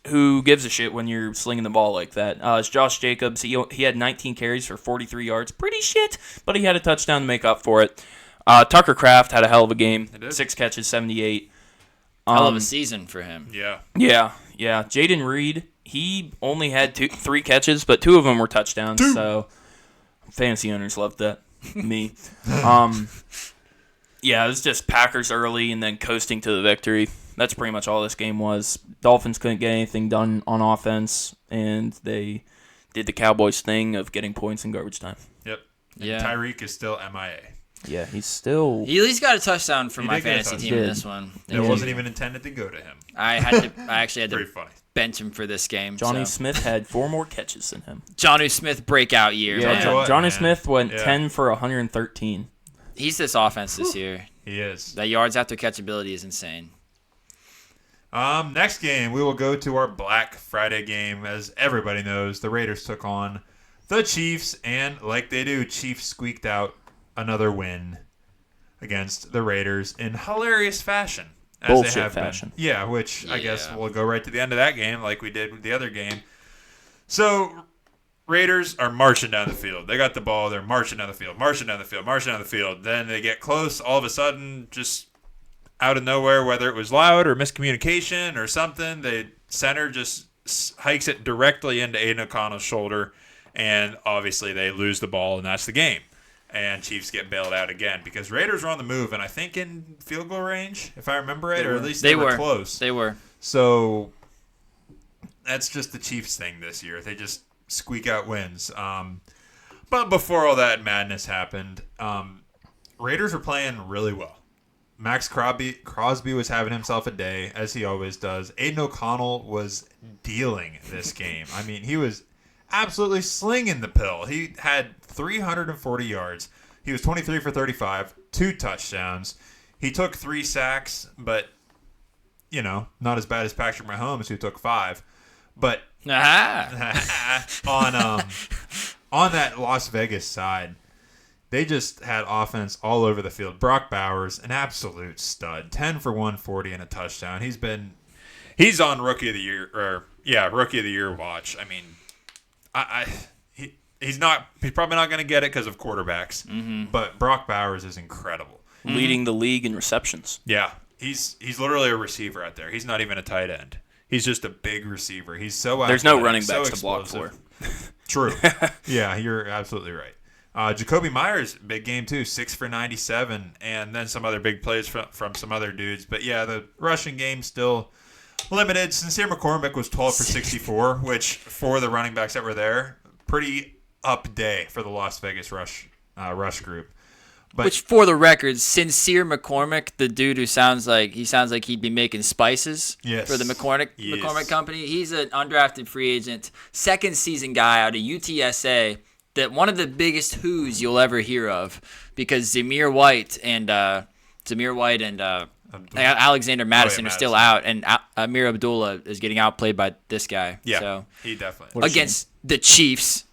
who gives a shit when you're slinging the ball like that? It's Josh Jacobs. He had 19 carries for 43 yards. Pretty shit, but he had a touchdown to make up for it. Tucker Kraft had a hell of a game. 6 catches, 78. Hell of a season for him. Yeah. Yeah. Jaden Reed, he only had 3 catches, but 2 of them were touchdowns. So fantasy owners loved that. Me. Yeah, it was just Packers early and then coasting to the victory. That's pretty much all this game was. Dolphins couldn't get anything done on offense, and they did the Cowboys thing of getting points in garbage time. Yep. Yeah. Tyreek is still MIA. Yeah, he's still... He at least got a touchdown for my fantasy team in this one. It wasn't even intended to go to him. I actually had to bench him for this game. Johnny Smith had 4 more catches than him. Johnny Smith breakout year. Yeah, Johnny Smith went 10 for 113. He's this offense this year. He is. That yards after catchability is insane. Next game, we will go to our Black Friday game. As everybody knows, the Raiders took on the Chiefs, and like they do, Chiefs squeaked out another win against the Raiders in hilarious fashion. As Bullshit they have fashion. Been. Yeah, which I guess we'll go right to the end of that game like we did with the other game. So, Raiders are marching down the field. They got the ball. They're marching down the field. Then they get close. All of a sudden, just out of nowhere, whether it was loud or miscommunication or something, the center just hikes it directly into Aiden O'Connell's shoulder, and obviously they lose the ball, and that's the game. And Chiefs get bailed out again because Raiders were on the move, and I think in field goal range, if I remember right, or at least they were close. They were. So that's just the Chiefs thing this year. They just squeak out wins. But before all that madness happened, Raiders were playing really well. Max Crosby was having himself a day, as he always does. Aiden O'Connell was dealing this game. I mean, he was absolutely slinging the pill. He had 340 yards. He was 23 for 35, 2 touchdowns. He took 3 sacks, but, not as bad as Patrick Mahomes, who took 5. But on that Las Vegas side, They just had offense all over the field. Brock Bowers, an absolute stud, 10 for 140 and a touchdown. He's on Rookie of the Year Rookie of the Year watch. I mean, he's probably not going to get it because of quarterbacks. Mm-hmm. But Brock Bowers is incredible, leading the league in receptions. Yeah, he's literally a receiver out there. He's not even a tight end. He's just a big receiver. He's so athletic, there's no running backs so to block for. True. Yeah, you're absolutely right. Jacoby Myers, big game too, 6 for 97, and then some other big plays from some other dudes. But yeah, the rushing game still limited. Sincere McCormick was 12 for 64, which for the running backs that were there, pretty up day for the Las Vegas rush group. But, which, for the record, Sincere McCormick, the dude who sounds like he'd be making spices for the McCormick company. He's an undrafted free agent, second season guy out of UTSA. That one of the biggest who's you'll ever hear of, because Zamir White and Alexander Madison are still out, and Amir Abdullah is getting outplayed by this guy. Yeah, so, he definitely against the Chiefs.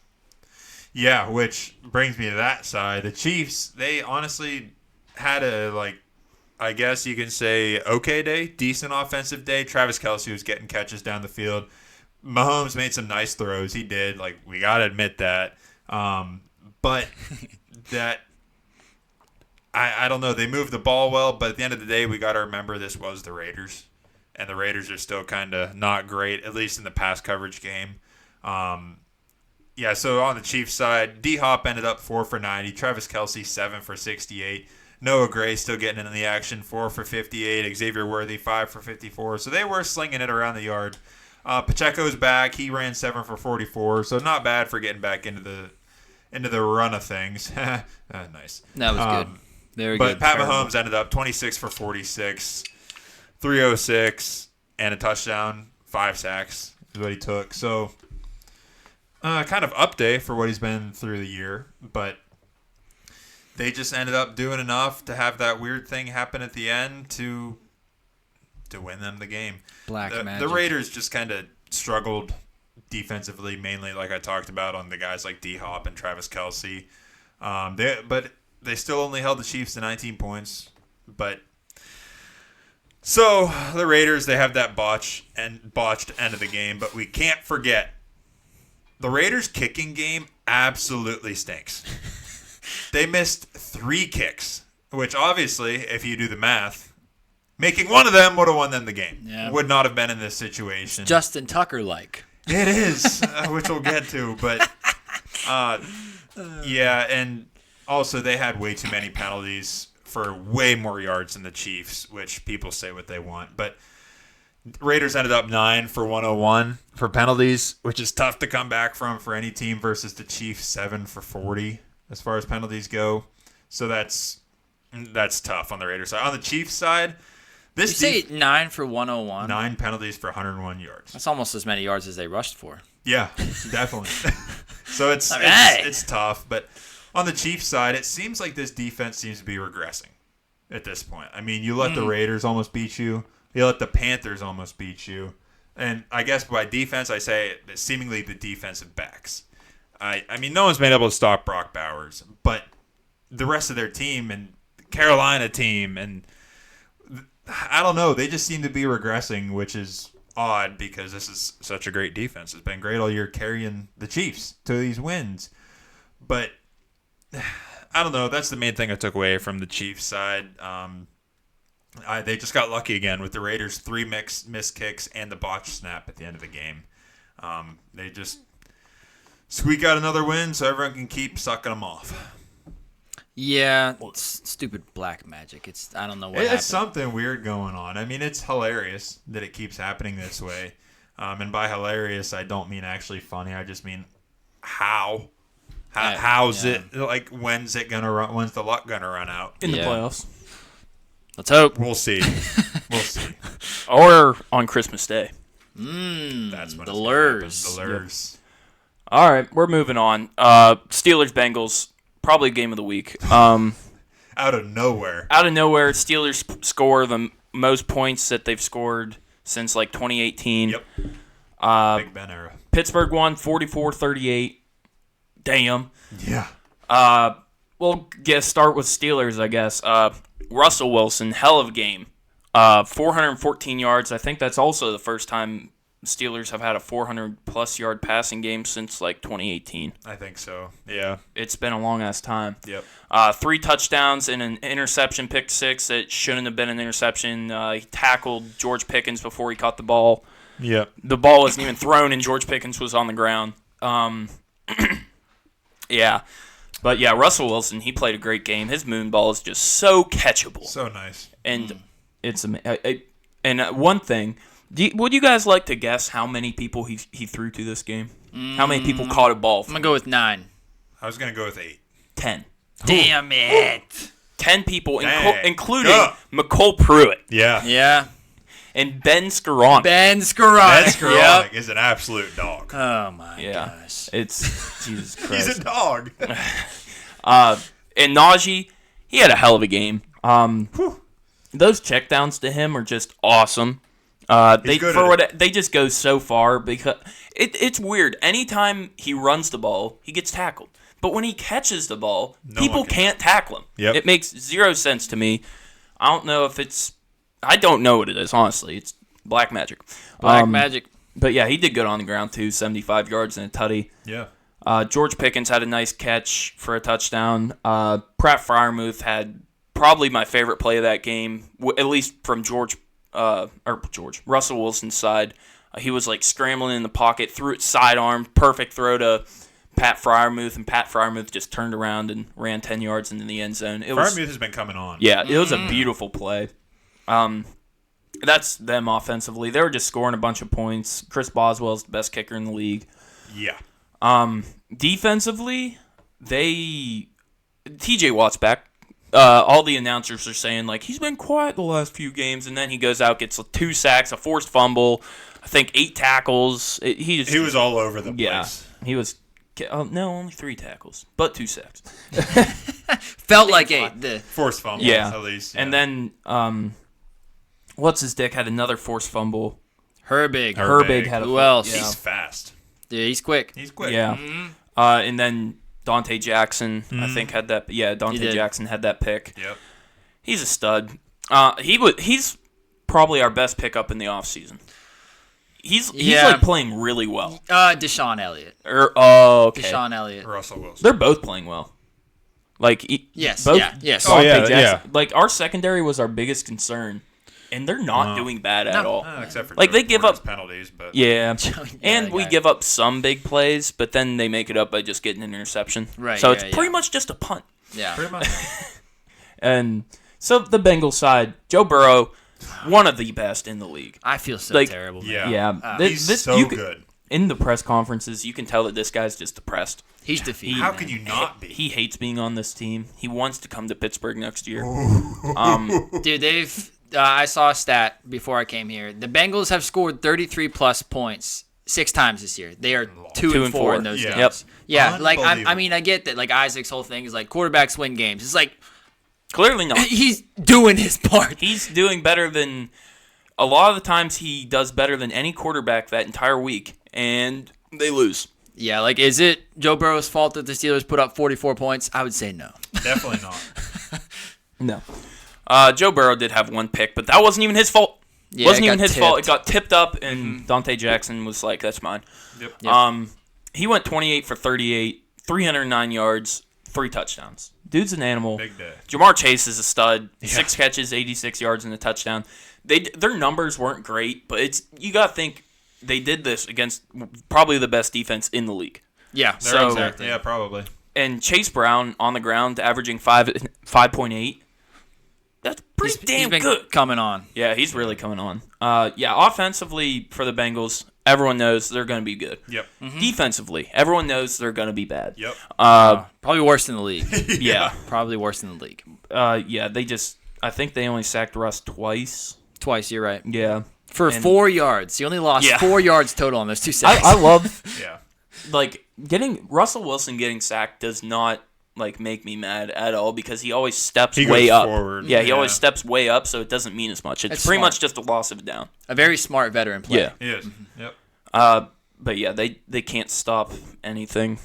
Yeah, which brings me to that side. The Chiefs, they honestly had I guess you can say, okay day, decent offensive day. Travis Kelce was getting catches down the field. Mahomes made some nice throws. He did. We got to admit that. But that, I don't know. They moved the ball well, but at the end of the day, we got to remember this was the Raiders. And the Raiders are still kind of not great, at least in the pass coverage game. Yeah, so on the Chiefs side, D-Hop ended up 4 for 90. Travis Kelce, 7 for 68. Noah Gray still getting in the action, 4 for 58. Xavier Worthy, 5 for 54. So they were slinging it around the yard. Pacheco's back. He ran 7 for 44. So not bad for getting back into the run of things. Nice. That was good. Very good. But Pat Mahomes ended up 26 for 46, 306, and a touchdown, 5 sacks is what he took. So kind of up day for what he's been through the year, but they just ended up doing enough to have that weird thing happen at the end to win them the game. Magic. The Raiders just kind of struggled defensively, mainly like I talked about on the guys like D-Hop and Travis Kelce. But they still only held the Chiefs to 19 points. But so the Raiders, they have that botched end of the game, but we can't forget the Raiders' kicking game absolutely stinks. They missed 3 kicks, which obviously, if you do the math, making one of them would have won them the game. Yeah. Would not have been in this situation. Justin Tucker-like. It is, which we'll get to. But, yeah, and also they had way too many penalties for way more yards than the Chiefs, which people say what they want. But Raiders ended up 9 for 101 for penalties, which is tough to come back from for any team, versus the Chiefs 7 for 40 as far as penalties go. So that's tough on the Raiders side. On the Chiefs side, you say 9 for 101? 9 penalties for 101 yards. That's almost as many yards as they rushed for. Yeah, definitely. So it's tough. But on the Chiefs side, it seems like this defense seems to be regressing at this point. I mean, you let the Raiders almost beat you. You let the Panthers almost beat you. And I guess by defense, I say seemingly the defensive backs. I mean, no one's been able to stop Brock Bowers, but the rest of their team and Carolina team, and I don't know, they just seem to be regressing, which is odd because this is such a great defense. It's been great all year carrying the Chiefs to these wins. But I don't know. That's the main thing I took away from the Chiefs side. They just got lucky again with the Raiders' 3 missed kicks and the botched snap at the end of the game. They just squeak out another win so everyone can keep sucking them off. Yeah, it's stupid black magic. I don't know what happened. It's something weird going on. I mean, it's hilarious that it keeps happening this way. And by hilarious, I don't mean actually funny. I just mean how. How's it? Like, when's it gonna run? When's the luck gonna run out? In the playoffs. Let's hope. We'll see. We'll see. Or on Christmas Day. That's when the lures. The lures. Yep. All right, we're moving on. Steelers-Bengals, probably game of the week. Out of nowhere. Steelers score the most points that they've scored since, 2018. Yep. Big Ben era. Pittsburgh won 44-38. Damn. Yeah. we'll start with Steelers, I guess. Russell Wilson, hell of a game. 414 yards. I think that's also the first time Steelers have had a 400-plus yard passing game since, 2018. I think so, yeah. It's been a long-ass time. Yep. 3 touchdowns and an interception, pick 6 that shouldn't have been an interception. He tackled George Pickens before he caught the ball. Yep. The ball wasn't even thrown, and George Pickens was on the ground. Yeah. But, yeah, Russell Wilson, he played a great game. His moon ball is just so catchable. So nice. And it's and one thing, would you guys like to guess how many people he threw to this game? How many people caught a ball? I'm going to go with 9. I was going to go with 8. 10. Damn it. 10 people, Dang. including McCole Pruitt. Yeah. Yeah. And Ben Skoranek. Ben Skoranek. Skoranek is an absolute dog. Oh, my Yeah. gosh. It's Jesus Christ. He's a dog. And Najee, he had a hell of a game. Those checkdowns to him are just awesome. They just go so far because it's weird. Anytime he runs the ball, he gets tackled. But when he catches the ball, people can't tackle him. Yep. It makes zero sense to me. I don't know if it's... I don't know what it is, honestly. It's black magic. Black magic. But, yeah, he did good on the ground, too. 75 yards and a tutty. Yeah. George Pickens had a nice catch for a touchdown. Pratt Freiermuth had probably my favorite play of that game, at least from Russell Wilson's side. He was scrambling in the pocket, threw it sidearm, perfect throw to Pat Freiermuth, and Pat Freiermuth just turned around and ran 10 yards into the end zone. Freiermuth has been coming on. Yeah, it was a beautiful play. That's them offensively. They were just scoring a bunch of points. Chris Boswell's the best kicker in the league. Yeah. Defensively, TJ Watt's back. All the announcers are saying he's been quiet the last few games, and then he goes out, gets 2 sacks, a forced fumble, I think 8 tackles. He was all over the place. Yeah, he was. No, only 3 tackles, but 2 sacks. Felt like 8. Forced fumble, yeah, at least. Yeah. And then, what's his dick had another forced fumble. Herbig had a Who else? Yeah. He's fast. Yeah, he's quick. Yeah. And then Dante Jackson, I think, had that. Yeah, Dante Jackson had that pick. Yep. He's a stud. He's probably our best pickup in the offseason. He's playing really well. Deshaun Elliott. Okay. Deshaun Elliott. Russell Wilson. They're both playing well. Yes. Both, Yes. Oh, yeah, Jackson, our secondary was our biggest concern, and they're not doing bad at all. Except for they give up penalties, but yeah, and we give up some big plays, but then they make it up by just getting an interception. Right. So it's pretty much just a punt. Yeah. pretty much. And so the Bengals side, Joe Burrow, one of the best in the league. I feel so terrible. Man. Yeah. Yeah. He's so good. In the press conferences, you can tell that this guy's just depressed. He's defeated. How could you not be? He hates being on this team. He wants to come to Pittsburgh next year. Dude, I saw a stat before I came here. The Bengals have scored 33-plus points 6 times this year. They are 2-4 in those games. Yep. Yeah, I get that. Isaac's whole thing is quarterbacks win games. It's clearly not. He's doing his part. He's doing better than a lot of the times. He does better than any quarterback that entire week, and they lose. Yeah, is it Joe Burrow's fault that the Steelers put up 44 points? I would say no. Definitely not. No. Joe Burrow did have 1 pick, but that wasn't even his fault. Yeah, wasn't even his tipped. fault. It got tipped up, and Dante Jackson was like, "That's mine." Yep. He went 28 for 38, 309 yards, 3 touchdowns. Dude's an animal. Big day. Jamar Chase is a stud. 6 catches, 86 yards, and a touchdown. Their numbers weren't great, but you got to think they did this against probably the best defense in the league. Yeah, Exactly. Yeah, probably. And Chase Brown on the ground averaging 5.8. That's pretty damn he's been good. Coming on. Yeah, he's really coming on. Offensively for the Bengals, everyone knows they're going to be good. Yep. Defensively, everyone knows they're going to be bad. Yep. Probably worse in the league. Yeah. Probably worse in the league. I think they only sacked Russ twice. Twice, you're right. Yeah. For 4 yards. He only lost 4 yards total on those 2 sacks. I love Yeah. getting Russell Wilson getting sacked does not make me mad at all because he always steps way up. Forward. Yeah, he always steps way up, so it doesn't mean as much. It's That's pretty smart. much just a loss of down. A very smart veteran player. Yeah. He is. Yep. But yeah, they can't stop anything.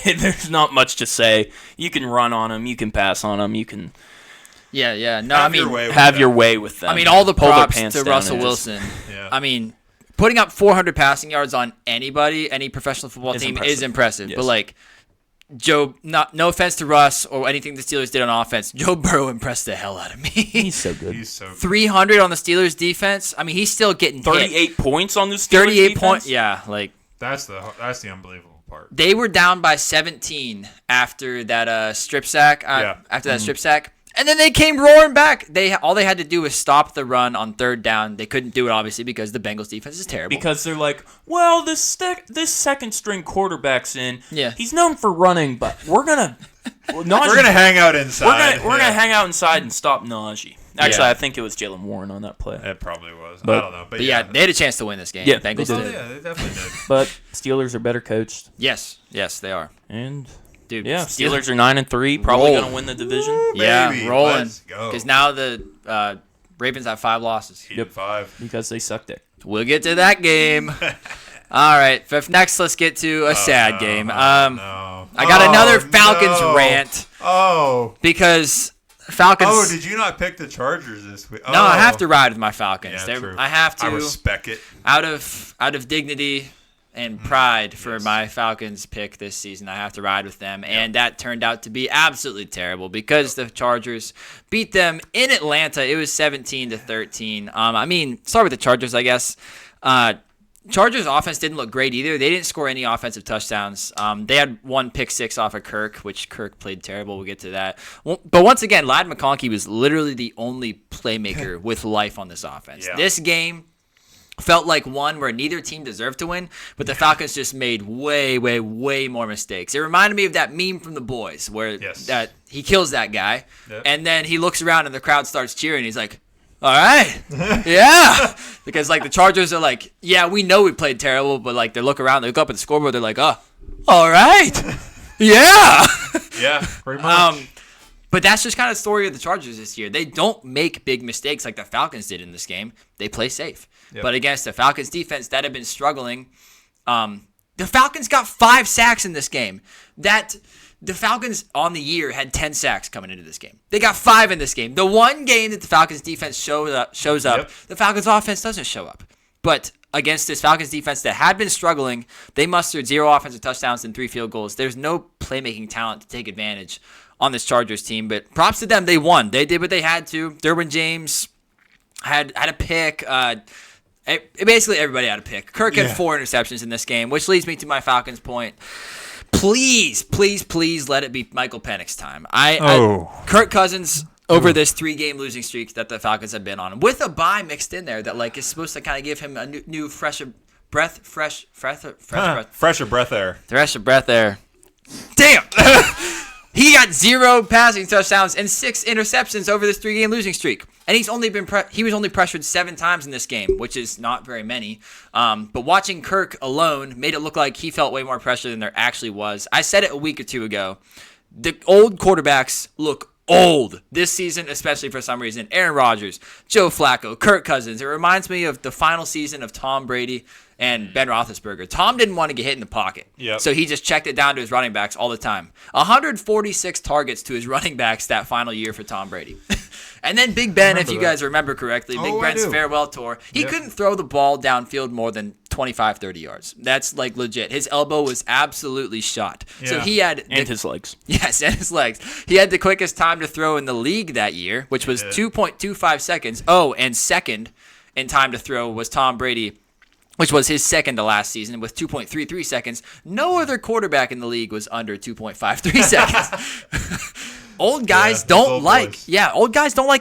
there's not much to say. You can run on them. You can pass on them. You can Yeah. No, Have your way with have them. your way with them. I mean, all the Pull their props pants to down Russell and just- Wilson. Yeah. I mean, putting up 400 passing yards on any professional football Is team impressive. is impressive. Yes. But like, Joe, no offense to Russ or anything the Steelers did on offense, Joe Burrow impressed the hell out of me. He's so good. He's so 300 on the Steelers defense. I mean, he's still getting hit. 38 points on the Steelers 38 defense? points. Yeah, like that's the unbelievable part. they were down by 17 after that strip sack. After that strip sack. And then they came roaring back. All they had to do was stop the run on third down. They couldn't do it, obviously, because the Bengals defense is terrible. Because they're like, well, this second string quarterback's in. Yeah. He's known for running, but we're gonna hang out inside. We're gonna hang out inside and stop Najee. Actually, Yeah. I think it was Jalen Warren on that play. It probably was. But- I don't know. But yeah, they had a chance to win this game. Yeah, Bengals they Oh, did. yeah, they definitely did. But Steelers are better coached, Yes, they are. and Dude, Steelers are 9-3, probably Roll. gonna win the division. Yeah, Baby, rolling. let's go. Because now the Ravens have 5 losses. Yep. 5. Because they sucked it. We'll get to that game. All right. Next, let's get to a sad game. No. I got another Falcons rant Oh. because Falcons. Oh, did you not pick the Chargers this week? No, I have to ride with my Falcons. Yeah, true. I have to. I respect it. out of dignity and pride for my Falcons pick this season. I have to ride with them, and that turned out to be absolutely terrible because the Chargers beat them in Atlanta. It was 17-13. I mean, start with the Chargers, I guess. Chargers offense didn't look great either. They didn't score any offensive touchdowns. They had one pick six off of Kirk, which Kirk played terrible. We'll get to that. But once again, Ladd McConkey was literally the only playmaker with life on this offense. Yeah. This game felt like one where neither team deserved to win, but the Falcons just made way, way, way more mistakes. It reminded me of that meme from The Boys where that he kills that guy, and then he looks around and the crowd starts cheering. He's like, all right, yeah. Because, like, the Chargers are like, yeah, we know we played terrible, but, like, they look around, they look up at the scoreboard, they're like, oh, all right, yeah. Yeah, pretty much. But that's just kind of the story of the Chargers this year. They don't make big mistakes like the Falcons did in this game. They play safe. Yep. But against the Falcons defense that had been struggling, the Falcons got 5 sacks in this game. The Falcons on the year had 10 sacks coming into this game. They got 5 in this game. The one game that the Falcons defense shows up, the Falcons offense doesn't show up. But against this Falcons defense that had been struggling, they mustered 0 offensive touchdowns and 3 field goals. There's no playmaking talent to take advantage on this Chargers team, but props to them. They won. They did what they had to. Derwin James had a pick. Basically, everybody had a pick. Kirk had 4 interceptions in this game, which leads me to my Falcons point. Please, please, please let it be Michael Penix's time. Kirk Cousins over this 3-game losing streak that the Falcons have been on, with a bye mixed in there that like is supposed to kind of give him a new fresher breath air. Damn. He got 0 passing touchdowns and 6 interceptions over this 3-game losing streak. And he was only pressured 7 times in this game, which is not very many. But watching Kirk alone made it look like he felt way more pressure than there actually was. I said it a week or 2 ago. The old quarterbacks look old this season, especially for some reason. Aaron Rodgers, Joe Flacco, Kirk Cousins. It reminds me of the final season of Tom Brady and Ben Roethlisberger. Tom didn't want to get hit in the pocket, so he just checked it down to his running backs all the time. 146 targets to his running backs that final year for Tom Brady. And then Big Ben, if you guys remember correctly, Big Ben's farewell tour, he couldn't throw the ball downfield more than 25, 30 yards. That's like legit. His elbow was absolutely shot. Yeah. So he had... And his legs. Yes, and his legs. He had the quickest time to throw in the league that year, which was 2.25 seconds. Oh, and second in time to throw was Tom Brady, which was his second to last season with 2.33 seconds. No other quarterback in the league was under 2.53 seconds. Old guys don't like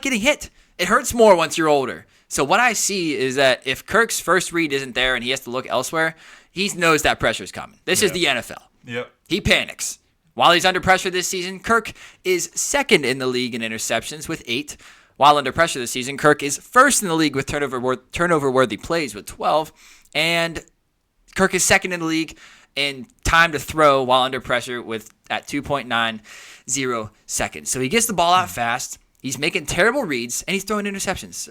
getting hit. It hurts more once you're older. So what I see is that if Kirk's first read isn't there and he has to look elsewhere, he knows that pressure's coming. This is the NFL. Yep. He panics. While he's under pressure this season, Kirk is second in the league in interceptions with 8. While under pressure this season, Kirk is first in the league with turnover-worthy plays with 12. And Kirk is second in the league in time to throw while under pressure at 2.90 seconds. So he gets the ball out fast. He's making terrible reads, and he's throwing interceptions.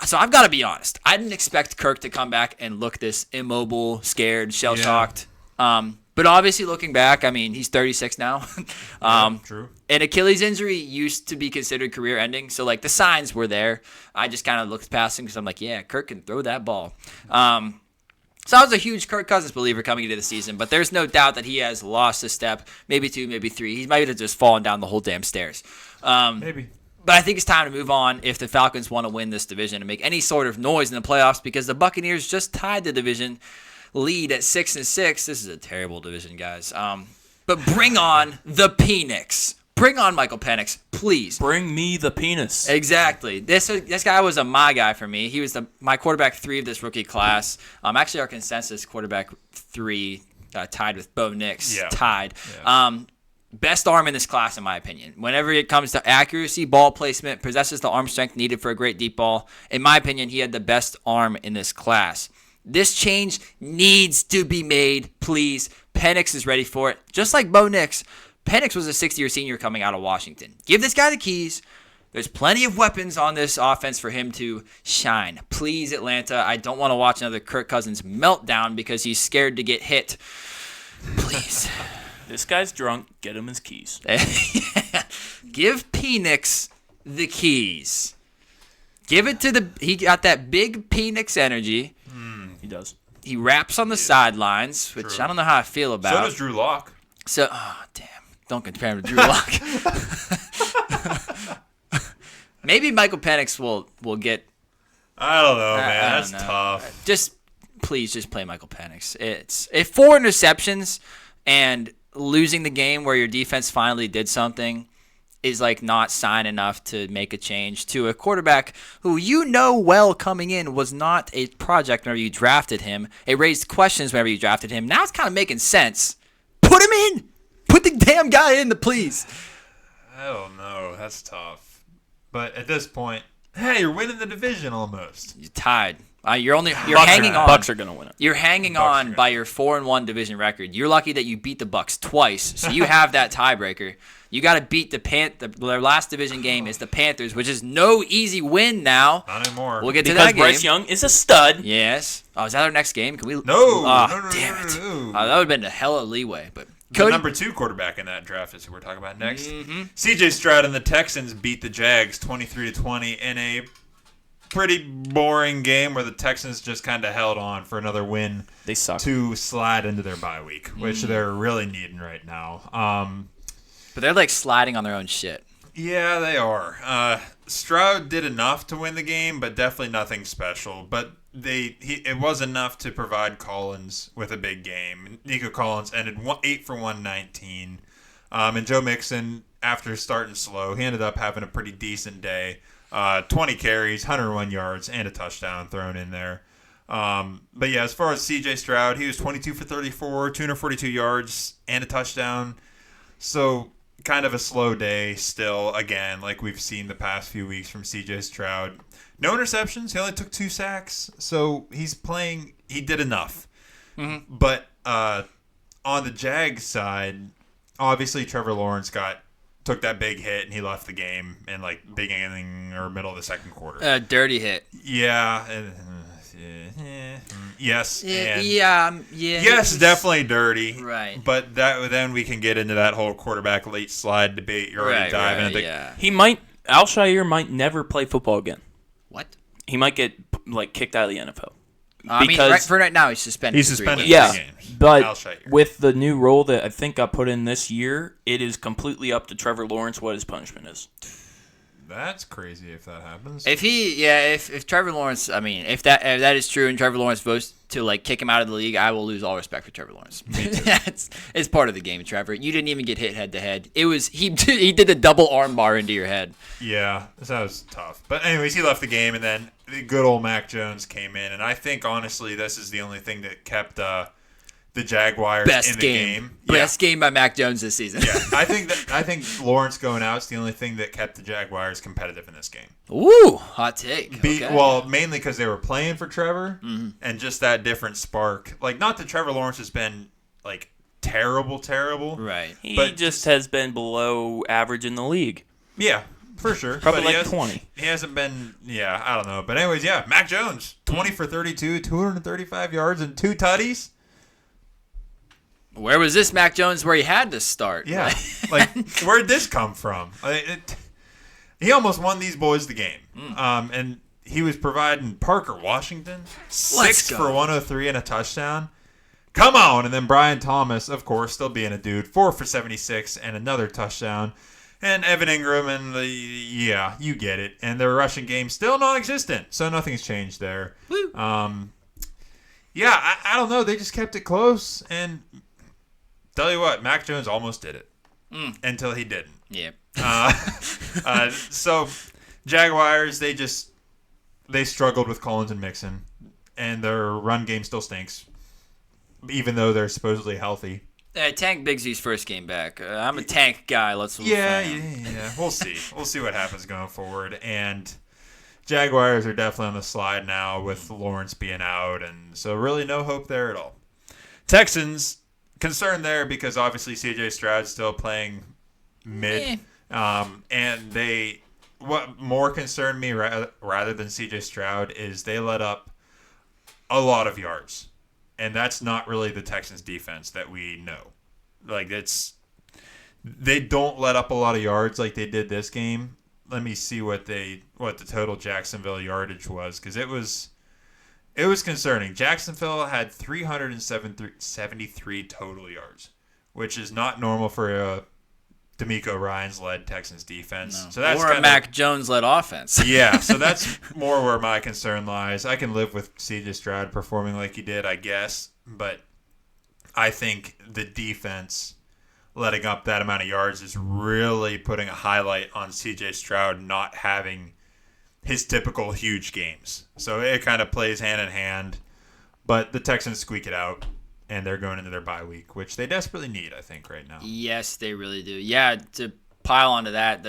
So I've got to be honest. I didn't expect Kirk to come back and look this immobile, scared, shell-shocked. But obviously, looking back, I mean, he's 36 now. True. An Achilles injury used to be considered career-ending, so like the signs were there. I just kind of looked past him because I'm like, yeah, Kirk can throw that ball. So I was a huge Kirk Cousins believer coming into the season, but there's no doubt that he has lost a step, maybe 2, maybe 3. He might have just fallen down the whole damn stairs. Maybe. But I think it's time to move on if the Falcons want to win this division and make any sort of noise in the playoffs because the Buccaneers just tied the division lead at 6-6. This is a terrible division, guys. But bring on the Penix. Bring on Michael Penix, please. Bring me the penis. Exactly. This guy was my guy for me. He was my quarterback 3 of this rookie class. Actually, our consensus quarterback 3 tied with Bo Nix. Yeah. Tied. Yeah. Best arm in this class, in my opinion. Whenever it comes to accuracy, ball placement, possesses the arm strength needed for a great deep ball. In my opinion, he had the best arm in this class. This change needs to be made, please. Penix is ready for it. Just like Bo Nix, Penix was a 6th-year senior coming out of Washington. Give this guy the keys. There's plenty of weapons on this offense for him to shine. Please, Atlanta, I don't want to watch another Kirk Cousins meltdown because he's scared to get hit. Please. This guy's drunk. Get him his keys. Give Penix the keys. Give it to he got that big Penix energy. He does. He raps on the sidelines, which True. I don't know how I feel about. So does Drew Lock. So, damn. Don't compare him to Drew Lock. Maybe Michael Penix will get. I don't know, man. I That's don't know. tough. Please just play Michael Penix. If 4 interceptions and losing the game where your defense finally did something is like not sign enough to make a change to a quarterback who well coming in was not a project whenever you drafted him. It raised questions whenever you drafted him. Now it's kind of making sense. Put him in. Put the damn guy in, please. I don't know. That's tough. But at this point, hey, you're winning the division almost. You're tied. You're Bucks hanging on. Bucks are gonna win it. You're hanging Bucks are on gonna- by your 4-1 division record. You're lucky that you beat the Bucks twice, so you have that tiebreaker. You got to beat their last division game is the Panthers, which is no easy win now. Not anymore. We'll get to Because that game. Bryce Young is a stud. Yes. Oh, is that our next game? Can we? No. Oh, No, damn it. no. That would have been a hell of leeway. But The Cody, number 2 quarterback in that draft is who we're talking about next. CJ Stroud and the Texans beat the Jags 23-20 in a pretty boring game where the Texans just kind of held on for another win They suck. to slide into their bye week, which they're really needing right now. but they're like sliding on their own shit. Yeah, they are. Stroud did enough to win the game, but definitely nothing special. But it was enough to provide Collins with a big game. Nico Collins ended 8 for 119. And Joe Mixon, after starting slow, he ended up having a pretty decent day. 20 carries, 101 yards, and a touchdown thrown in there. But yeah, as far as CJ Stroud, he was 22 for 34, 242 yards, and a touchdown. So kind of a slow day still, again, like we've seen the past few weeks from CJ Stroud. No interceptions. He only took 2 sacks. So he did enough. Mm-hmm. But on the Jags side, obviously Trevor Lawrence took that big hit and he left the game in like beginning or middle of the second quarter. Dirty hit. Yeah. Yes. And Yeah. yes, definitely dirty. Right. But then we can get into that whole quarterback late slide debate. You're already diving into. Yeah. Alshire might never play football again. What? He might get kicked out of the NFL. For right now, he's suspended. He's for 3 suspended. games. Yeah, 3 games. but Alshire. with the new rule that I think got put in this year, it is completely up to Trevor Lawrence what his punishment is. That's crazy if that happens. If Trevor Lawrence, if that is true and Trevor Lawrence votes to like kick him out of the league, I will lose all respect for Trevor Lawrence. it's part of the game, Trevor. You didn't even get hit head to head. It was he did the double arm bar into your head. Yeah, that was tough. But anyways, he left the game, and then the good old Mac Jones came in, and I think honestly this is the only thing that kept the Jaguars in the game. Best game by Mac Jones this season. Yeah, I think Lawrence going out is the only thing that kept the Jaguars competitive in this game. Ooh, hot take. Okay. Well, mainly because they were playing for Trevor, and just that different spark. Like, not that Trevor Lawrence has been like terrible, Right. He just has been below average in the league. Yeah, for sure. Probably But like 20. He hasn't been. Yeah, I don't know. But anyways, yeah, Mac Jones, 20 for 32, 235 yards, and 2 tutties. where was this Mac Jones where he had to start? Yeah. Like, where'd this come from? He almost won these boys the game. And he was providing Parker Washington 6 for 103 and a touchdown. Come on. And then Brian Thomas, of course, still being a dude, 4 for 76 and another touchdown. And Evan Ingram and you get it. And their rushing game still non-existent. So nothing's changed there. Woo. I don't know. They just kept it close. And tell you what, Mac Jones almost did it until he didn't. Yeah. So Jaguars, they struggled with Collins and Mixon, and their run game still stinks, even though they're supposedly healthy. Tank Bigsy's first game back. I'm a Tank guy. We'll see. We'll see what happens going forward. And Jaguars are definitely on the slide now with Lawrence being out, and so really no hope there at all. Texans, concerned there because obviously C.J. Stroud's still playing mid. And what more concerned me rather than C.J. Stroud is they let up a lot of yards. And that's not really the Texans defense that we know. Like, they don't let up a lot of yards like they did this game. Let me see what the total Jacksonville yardage was, because it was concerning. Jacksonville had 373 total yards, which is not normal for a DeMeco Ryans-led Texans defense. No. So that's or a Mac Jones-led offense. Yeah, so that's more where my concern lies. I can live with C.J. Stroud performing like he did, I guess, but I think the defense letting up that amount of yards is really putting a highlight on C.J. Stroud not having his typical huge games. So it kind of plays hand in hand, but the Texans squeak it out. And they're going into their bye week, which they desperately need, I think, right now. Yes, they really do. Yeah, to pile onto that,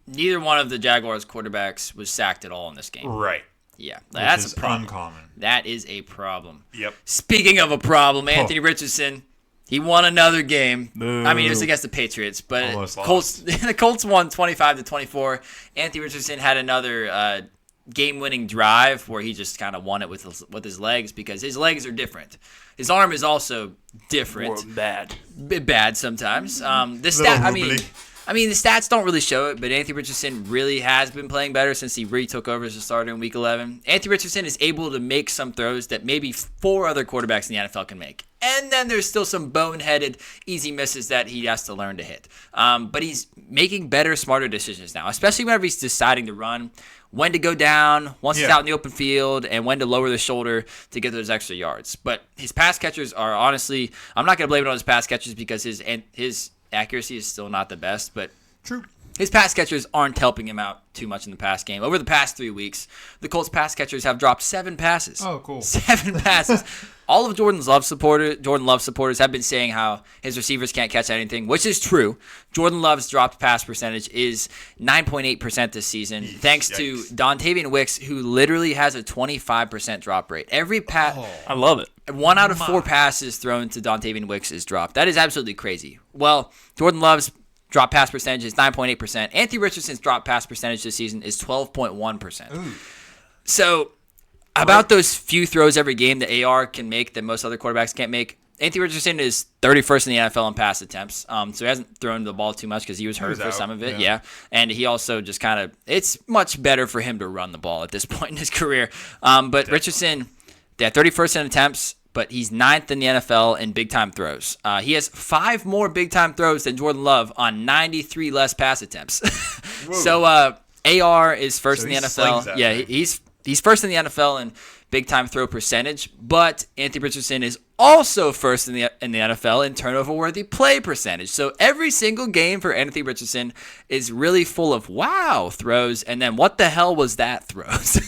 neither one of the Jaguars quarterbacks was sacked at all in this game. Right. Yeah, that's a problem. Uncommon. That is a problem. Yep. Speaking of a problem, Anthony Richardson, he won another game. Boo. I mean, it was against the Patriots, but Almost the Colts won 25-24. Anthony Richardson had another game-winning drive where he just kind of won it with his legs because his legs are different. His arm is also different. Or bad. Bad sometimes. The stats don't really show it, but Anthony Richardson really has been playing better since he retook over as a starter in Week 11. Anthony Richardson is able to make some throws that maybe 4 other quarterbacks in the NFL can make. And then there's still some boneheaded, easy misses that he has to learn to hit. But he's making better, smarter decisions now, especially whenever he's deciding to run, when to go down once he's out in the open field, and when to lower the shoulder to get those extra yards. But his pass catchers are honestly, I'm not going to blame it on his pass catchers because his accuracy is still not the best, but true. His pass catchers aren't helping him out too much in the pass game. Over the past 3 weeks, the Colts pass catchers have dropped 7 passes. Oh, cool. 7 passes. All of Jordan Love supporters have been saying how his receivers can't catch anything, which is true. Jordan Love's dropped pass percentage is 9.8% this season, thanks to Dontavian Wicks, who literally has a 25% drop rate. Every pass, I love it. 1 out of 4 passes thrown to Dontavian Wicks is dropped. That is absolutely crazy. Well, Jordan Love's drop pass percentage is 9.8%. Anthony Richardson's drop pass percentage this season is 12.1%. So, about those few throws every game that AR can make that most other quarterbacks can't make, Anthony Richardson is 31st in the NFL in pass attempts. So he hasn't thrown the ball too much because he was hurt for some of it. Yeah. And he also just kind of, it's much better for him to run the ball at this point in his career. But Richardson, 31st in attempts, but he's 9th in the NFL in big-time throws. He has 5 more big-time throws than Jordan Love on 93 less pass attempts. So AR is first in the NFL. Yeah, he's first in the NFL in big-time throw percentage, but Anthony Richardson is also first in the NFL in turnover-worthy play percentage. So every single game for Anthony Richardson is really full of wow throws, and then what the hell was that throws?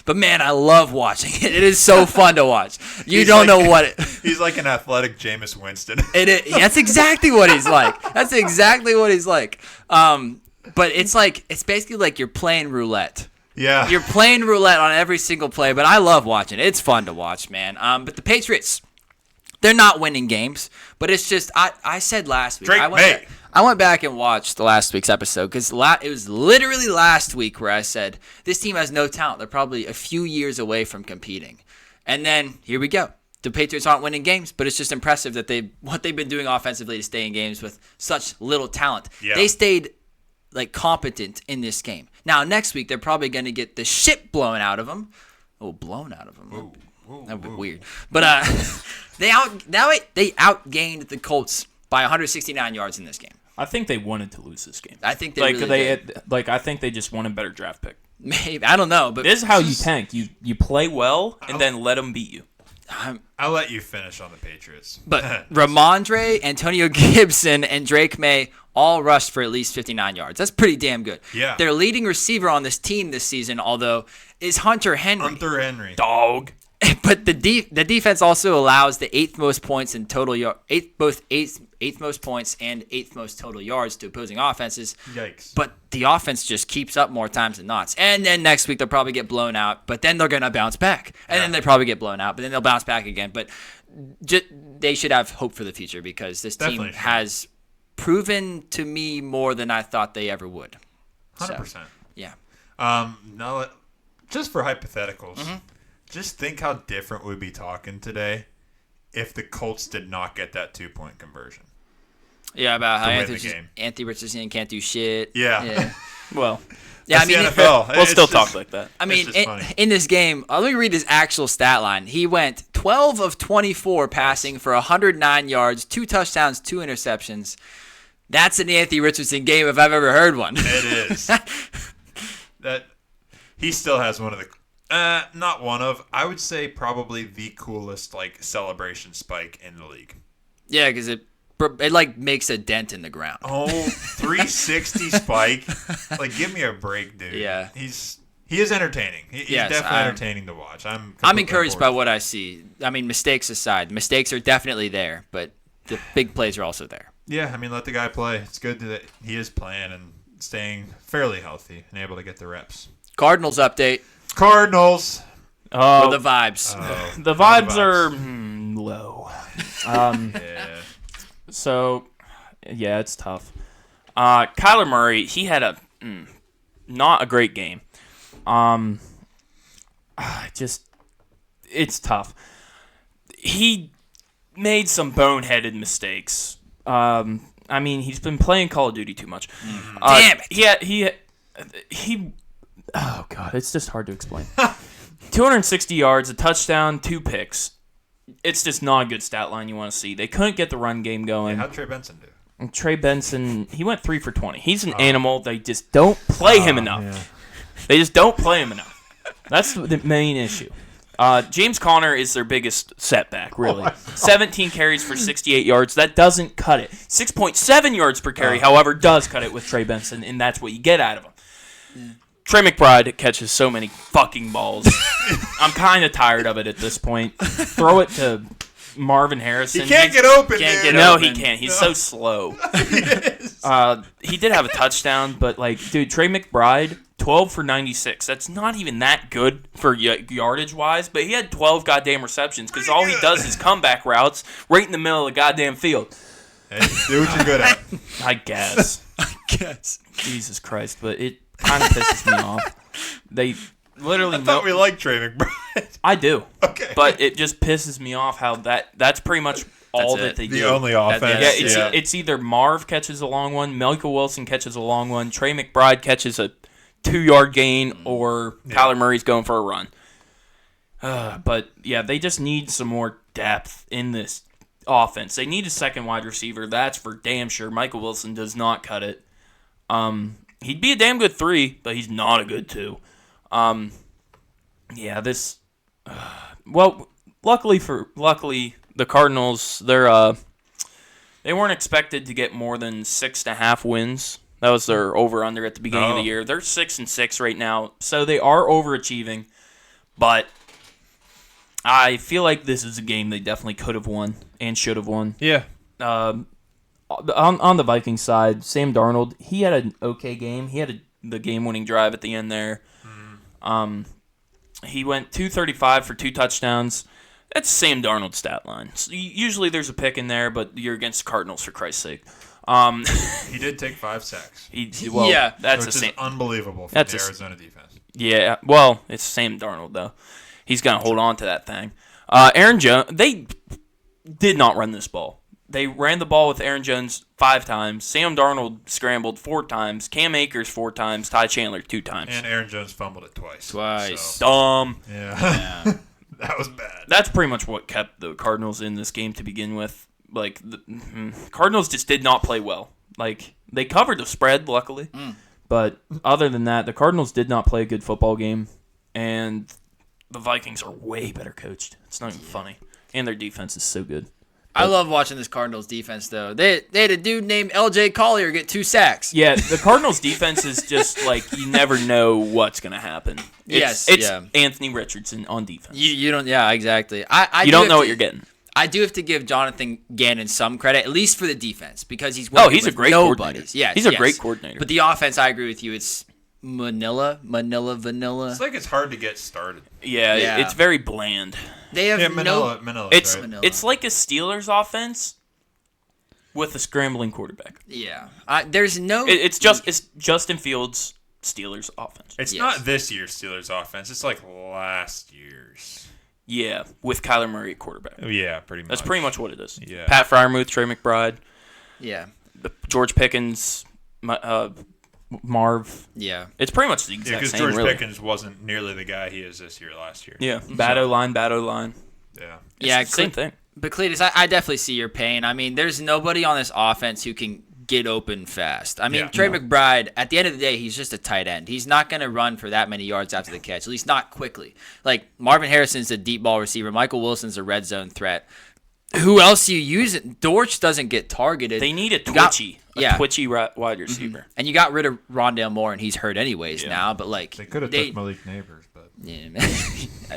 But man, I love watching it. It is so fun to watch. He's like an athletic Jameis Winston. That's exactly what he's like. That's exactly what he's like. But it's basically like you're playing roulette. Yeah. You're playing roulette on every single play, but I love watching it. It's fun to watch, man. But the Patriots, they're not winning games, but it's just, I said last week. I went back and watched the last week's episode because it was literally last week where I said, this team has no talent. They're probably a few years away from competing. And then here we go. the Patriots aren't winning games, but it's just impressive that what they've been doing offensively to stay in games with such little talent. Yeah. They stayed competent in this game. Now next week they're probably going to get the shit blown out of them. Oh, blown out of them. That would be weird. But they outgained the Colts by 169 yards in this game. I think they wanted to lose this game. I think they really did. I think they just want a better draft pick. Maybe, I don't know, but this is how you tank. You play well and then let them beat you. I'll let you finish on the Patriots. But Ramondre, Antonio Gibson, and Drake May all rushed for at least 59 yards. That's pretty damn good. Yeah. Their leading receiver on this team this season, although, is Hunter Henry. Dog. But the defense also allows the eighth most points and eighth most points and eighth most total yards to opposing offenses. Yikes. But the offense just keeps up more times than not. And then next week they'll probably get blown out, but then they're going to bounce back. And then they probably get blown out, but then they'll bounce back again. But they should have hope for the future because this team has proven to me more than I thought they ever would. 100%. So, yeah. Now, just for hypotheticals, Mm-hmm. just think how different we'd be talking today if the Colts did not get that 2-point conversion. Yeah, about how game. Anthony Richardson can't do shit. Yeah. Well, yeah, the NFL. We'll still talk like that. I mean, in this game, let me read his actual stat line. He went 12 of 24 passing for 109 yards, 2 touchdowns, 2 interceptions. That's an Anthony Richardson game if I've ever heard one. It is. That he still has one of the not one of, I would say probably the coolest celebration spike in the league. Yeah, because it makes a dent in the ground. Oh, 360 spike. Give me a break, dude. Yeah. He is entertaining. He's definitely entertaining to watch. I'm encouraged by what I see. I mean, mistakes aside. Mistakes are definitely there, but the big plays are also there. Yeah, I mean, let the guy play. It's good that he is playing and staying fairly healthy and able to get the reps. Cardinals update. Cardinals. Oh, the vibes. The vibes are low. Yeah. So, yeah, it's tough. Kyler Murray, he had not a great game. It's tough. He made some boneheaded mistakes. I mean, he's been playing Call of Duty too much. Damn it. He. Oh God, it's just hard to explain. 260 yards, a touchdown, 2 picks. It's just not a good stat line you want to see. They couldn't get the run game going. How'd Trey Benson do? And Trey Benson, he went 3 for 20. He's an animal. They just don't play him enough. Yeah. They just don't play him enough. That's the main issue. James Conner is their biggest setback, really. 17 carries for 68 yards. That doesn't cut it. 6.7 yards per carry, however, does cut it with Trey Benson, and that's what you get out of him. Yeah. Trey McBride catches so many fucking balls. I'm kind of tired of it at this point. Throw it to Marvin Harrison. He can't get open. He can't. He's so slow. He did have a touchdown, but Trey McBride, 12 for 96. That's not even that good for yardage-wise, but he had 12 goddamn receptions because all he does is comeback routes right in the middle of the goddamn field. Hey, do what you're good at. I guess. Jesus Christ, but it kind of pisses me off. They literally. I thought we liked Trey McBride. I do. Okay. But it just pisses me off how that's pretty much all that they do. The only offense. It's either Marv catches a long one, Michael Wilson catches a long one, Trey McBride catches a 2-yard gain, or Kyler Murray's going for a run. But yeah, they just need some more depth in this offense. They need a second wide receiver. That's for damn sure. Michael Wilson does not cut it. He'd be a damn good 3, but he's not a good 2. Luckily the Cardinals, they weren't expected to get more than 6.5 wins. That was their over/under at the beginning of the year. They're 6-6 right now, so they are overachieving. But I feel like this is a game they definitely could have won and should have won. Yeah. On the Vikings side, Sam Darnold, he had an okay game. He had the game-winning drive at the end there. He went 235 for 2 touchdowns. That's Sam Darnold's stat line. So usually there's a pick in there, but you're against Cardinals for Christ's sake. He did take 5 sacks. That's unbelievable for the Arizona defense. Yeah, well, it's Sam Darnold though. He's gonna hold on to that thing. Aaron Jones, they did not run this ball. They ran the ball with Aaron Jones 5 times. Sam Darnold scrambled 4 times. Cam Akers 4 times. Ty Chandler 2 times. And Aaron Jones fumbled it twice. So. Dumb. Yeah. That was bad. That's pretty much what kept the Cardinals in this game to begin with. Like, the Cardinals just did not play well. Like, they covered the spread, luckily. But other than that, the Cardinals did not play a good football game. And the Vikings are way better coached. It's not even funny. And their defense is so good. I love watching this Cardinals defense, though. They had a dude named L.J. Collier get 2 sacks. Yeah, the Cardinals defense is just like you never know what's going to happen. It's Anthony Richardson on defense. You don't. Yeah, exactly. You don't know what you're getting. I do have to give Jonathan Gannon some credit, at least for the defense, because he's he's a great coordinator. Yeah, he's a great coordinator. But the offense, I agree with you. It's vanilla. It's like it's hard to get started. Yeah. It's very bland. They have Manila. It's right? it's like a Steelers offense with a scrambling quarterback. Yeah, there's no. It's Justin Fields' Steelers offense. It's not this year's Steelers offense. It's like last year's. Yeah, with Kyler Murray at quarterback. Yeah, pretty much. That's pretty much what it is. Yeah. Pat Freiermuth, Trey McBride. Yeah. George Pickens, Marv. Yeah. It's pretty much the exact same, because George Pickens wasn't nearly the guy he is this year last year. Yeah, bad O-line. Yeah. It's the same thing. But Cletus, I definitely see your pain. I mean, there's nobody on this offense who can get open fast. I mean, Trey McBride, at the end of the day, he's just a tight end. He's not going to run for that many yards after the catch, at least not quickly. Like, Marvin Harrison's a deep ball receiver. Michael Wilson's a red zone threat. Who else you use it? Dortch doesn't get targeted. They need a twitchy wide receiver. Mm-hmm. And you got rid of Rondale Moore, and he's hurt anyways now. But like they could have took Malik Neighbors, but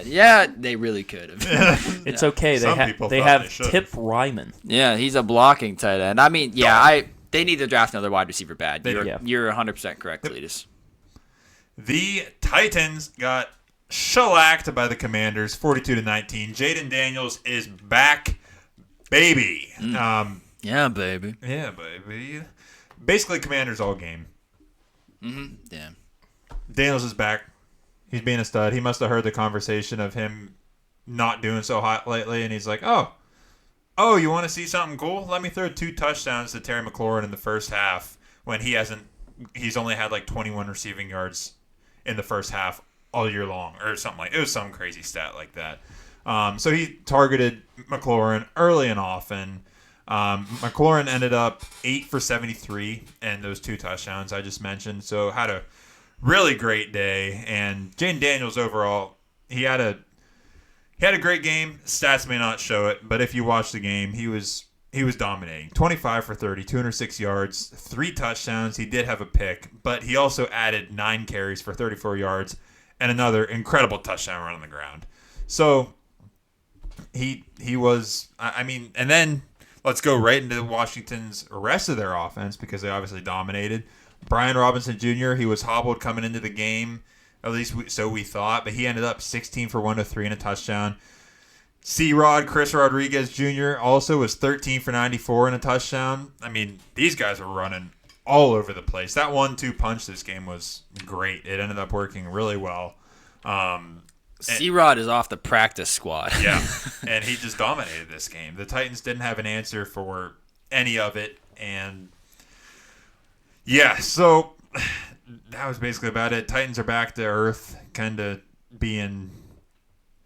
yeah, they really could have. It's okay. They have Tip Ryman. Yeah, he's a blocking tight end. I mean, they need to draft another wide receiver bad. You're 100% correct, Cletus. The Titans got shellacked by the Commanders, 42-19. Jaden Daniels is back, baby. Yeah, baby. Yeah, baby. Basically, Commanders all game. Mm-hmm. Yeah. Daniels is back. He's being a stud. He must have heard the conversation of him not doing so hot lately, and he's like, Oh, you want to see something cool? Let me throw 2 touchdowns to Terry McLaurin in the first half when he's only had like 21 receiving yards in the first half all year long or something like it was some crazy stat like that. So he targeted McLaurin early and often. McLaurin ended up 8 for 73 and those 2 touchdowns I just mentioned. So had a really great day. And Jaden Daniels overall, he had a great game. Stats may not show it, but if you watch the game, he was dominating. 25 for 30, 206 yards, 3 touchdowns. He did have a pick, but he also added 9 carries for 34 yards and another incredible touchdown run on the ground. So he was, and then let's go right into Washington's rest of their offense because they obviously dominated. Brian Robinson Jr., he was hobbled coming into the game. At least so we thought, but he ended up 16 for 103 and a touchdown. C-Rod, Chris Rodriguez Jr. also was 13 for 94 and a touchdown. I mean, these guys were running all over the place. That 1-2 punch this game was great. It ended up working really well. C-Rod is off the practice squad. Yeah, and he just dominated this game. The Titans didn't have an answer for any of it, and yeah, so that was basically about it. Titans are back to earth, kind of being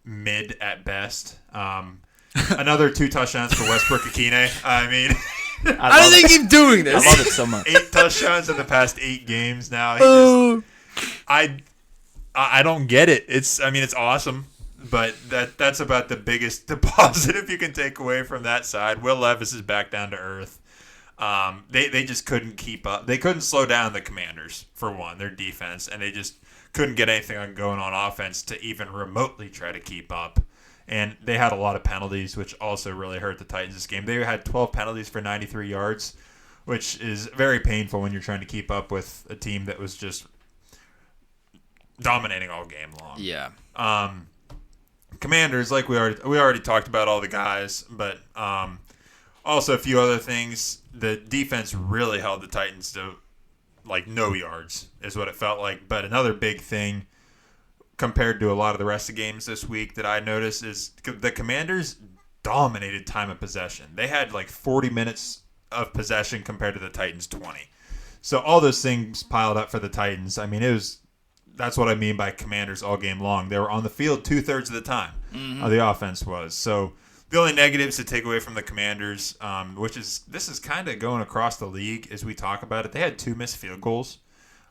mid at best. Another 2 touchdowns for Westbrook Akine. I mean, how do they keep doing this? I love it so much. 8 touchdowns in the past 8 games now. I don't get it. It's awesome, but that's about the biggest positive you can take away from that side. Will Levis is back down to earth. They just couldn't keep up. They couldn't slow down the Commanders, for one, their defense, and they just couldn't get anything going on offense to even remotely try to keep up. And they had a lot of penalties, which also really hurt the Titans this game. They had 12 penalties for 93 yards, which is very painful when you're trying to keep up with a team that was just dominating all game long. Yeah. Commanders, like we already talked about all the guys, but also a few other things. The defense really held the Titans to like no yards is what it felt like. But another big thing, compared to a lot of the rest of the games this week that I noticed is the Commanders dominated time of possession. They had like 40 minutes of possession compared to the Titans 20. So all those things piled up for the Titans. I mean, that's what I mean by Commanders all game long. They were on the field 2/3 of the time. The offense was. So the only negatives to take away from the Commanders, this is kind of going across the league as we talk about it. They had 2 missed field goals.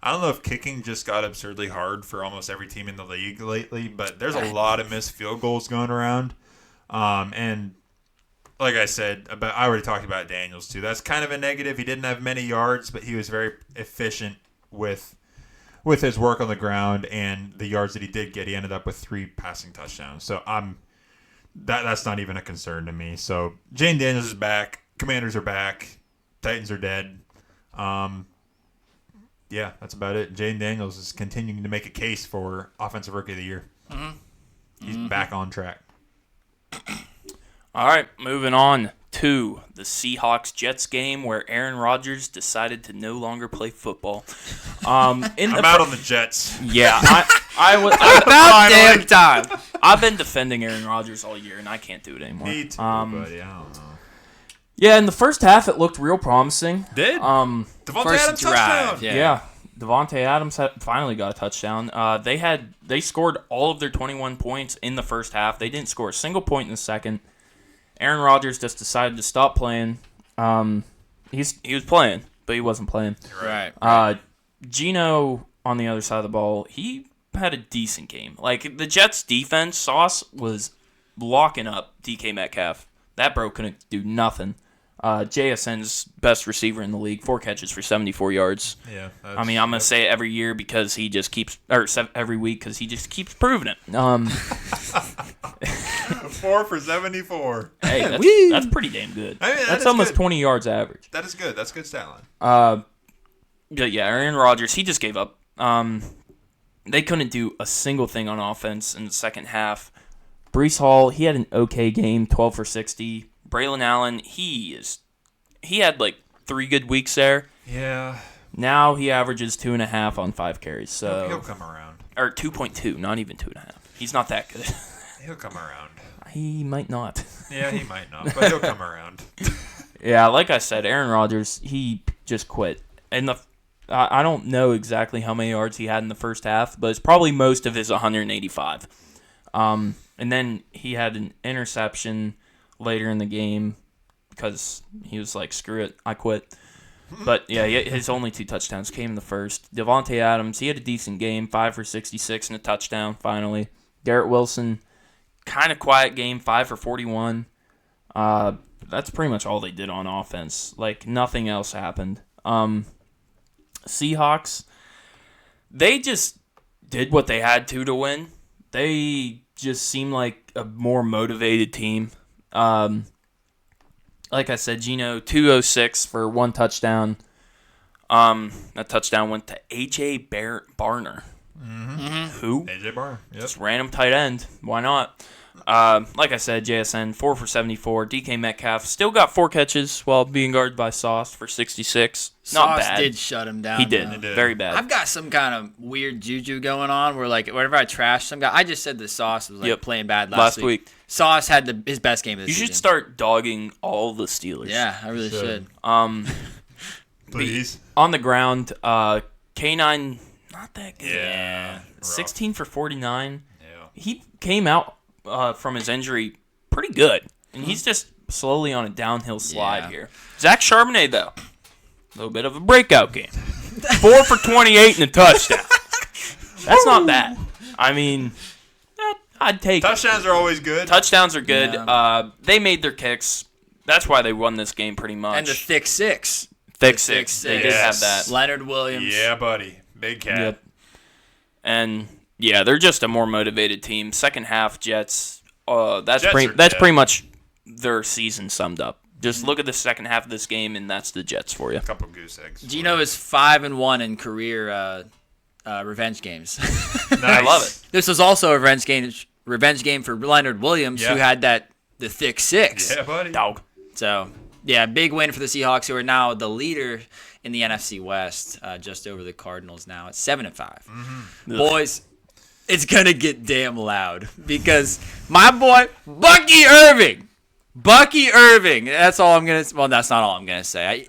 I don't know if kicking just got absurdly hard for almost every team in the league lately, but there's a lot of missed field goals going around. And like I said, I already talked about Daniels too. That's kind of a negative. He didn't have many yards, but he was very efficient with his work on the ground, and the yards that he did get, he ended up with 3 passing touchdowns. So that's not even a concern to me. So Jane Daniels is back. Commanders are back. Titans are dead. Yeah, that's about it. Jane Daniels is continuing to make a case for Offensive Rookie of the Year. He's back on track. All right, moving on to the Seahawks-Jets game where Aaron Rodgers decided to no longer play football. I'm out on the Jets. Yeah, I was About damn time. I've been defending Aaron Rodgers all year, and I can't do it anymore. Me too, buddy. I don't know. Yeah, in the first half, it looked real promising. Did? Devontae Adams touchdown. Yeah. Devontae Adams finally got a touchdown. They scored all of their 21 points in the first half. They didn't score a single point in the second. Aaron Rodgers just decided to stop playing. He was playing, but he wasn't playing. Right. Geno on the other side of the ball, he had a decent game. Like the Jets' defense, Sauce was locking up DK Metcalf. That bro couldn't do nothing. JSN's best receiver in the league, 4 catches for 74 yards. Yeah. I mean, I'm gonna say it every year because he just keeps, every week because he just keeps proving it. 4 for 74. Hey, that's pretty damn good. I mean, that's almost good. 20 yards average. That is good. That's a good stat line. Yeah, Aaron Rodgers, he just gave up. They couldn't do a single thing on offense in the second half. Breece Hall, he had an okay game, 12 for 60. Braylon Allen, he had like 3 good weeks there. Yeah. Now he averages 2.5 on 5 carries. So he'll come around. Or 2.2, not even 2.5. He's not that good. He'll come around. He might not. Yeah, he might not, but he'll come around. Yeah, like I said, Aaron Rodgers, he just quit. And I don't know exactly how many yards he had in the first half, but it's probably most of his 185. And then he had an interception later in the game because he was like, screw it, I quit. But, yeah, his only 2 touchdowns came in the first. Devontae Adams, he had a decent game, 5 for 66 and a touchdown finally. Garrett Wilson, kind of quiet game, 5 for 41. That's pretty much all they did on offense. Like, nothing else happened. Seahawks, they just did what they had to win. They just seemed like a more motivated team. Like I said, Geno, 206 for 1 touchdown. That touchdown went to A.J. Barner. Mm-hmm. Who? A.J. Barner. Yep. Just random tight end. Why not? Like I said, JSN, 4 for 74. DK Metcalf still got 4 catches while being guarded by Sauce for 66. Not bad. Sauce did shut him down. He did. Though. Very bad. I've got some kind of weird juju going on where, like, whenever I trash some guy, I just said the Sauce was like playing bad last week. Sauce had his best game of the season. You should start dogging all the Steelers. Yeah, I really should. Please. On the ground, K9, not that good. Yeah. 16 for 49. Yeah. He came out from his injury pretty good, and he's just slowly on a downhill slide here. Zach Charbonnet, though, a little bit of a breakout game. 4 for 28 and a touchdown. That's not bad. I mean, I'd take Touchdowns are always good. Touchdowns are good. Yeah. They made their kicks. That's why they won this game pretty much. And the thick six. Thick six. They did have that. Leonard Williams. Yeah, buddy. Big cat. Yep. And yeah, they're just a more motivated team. Second half, Jets. That's pretty much their season summed up. Just look at the second half of this game, and that's the Jets for you. A couple goose eggs. Geno is 5-1 in career revenge games. Nice. I love it. This was also a revenge game for Leonard Williams, who had the thick six. Yeah, buddy. Dog. So, yeah, big win for the Seahawks, who are now the leader in the NFC West, just over the Cardinals now at 7-5. Mm-hmm. Boys, it's going to get damn loud because my boy, Bucky Irving. That's all I'm going to – well, that's not all I'm going to say.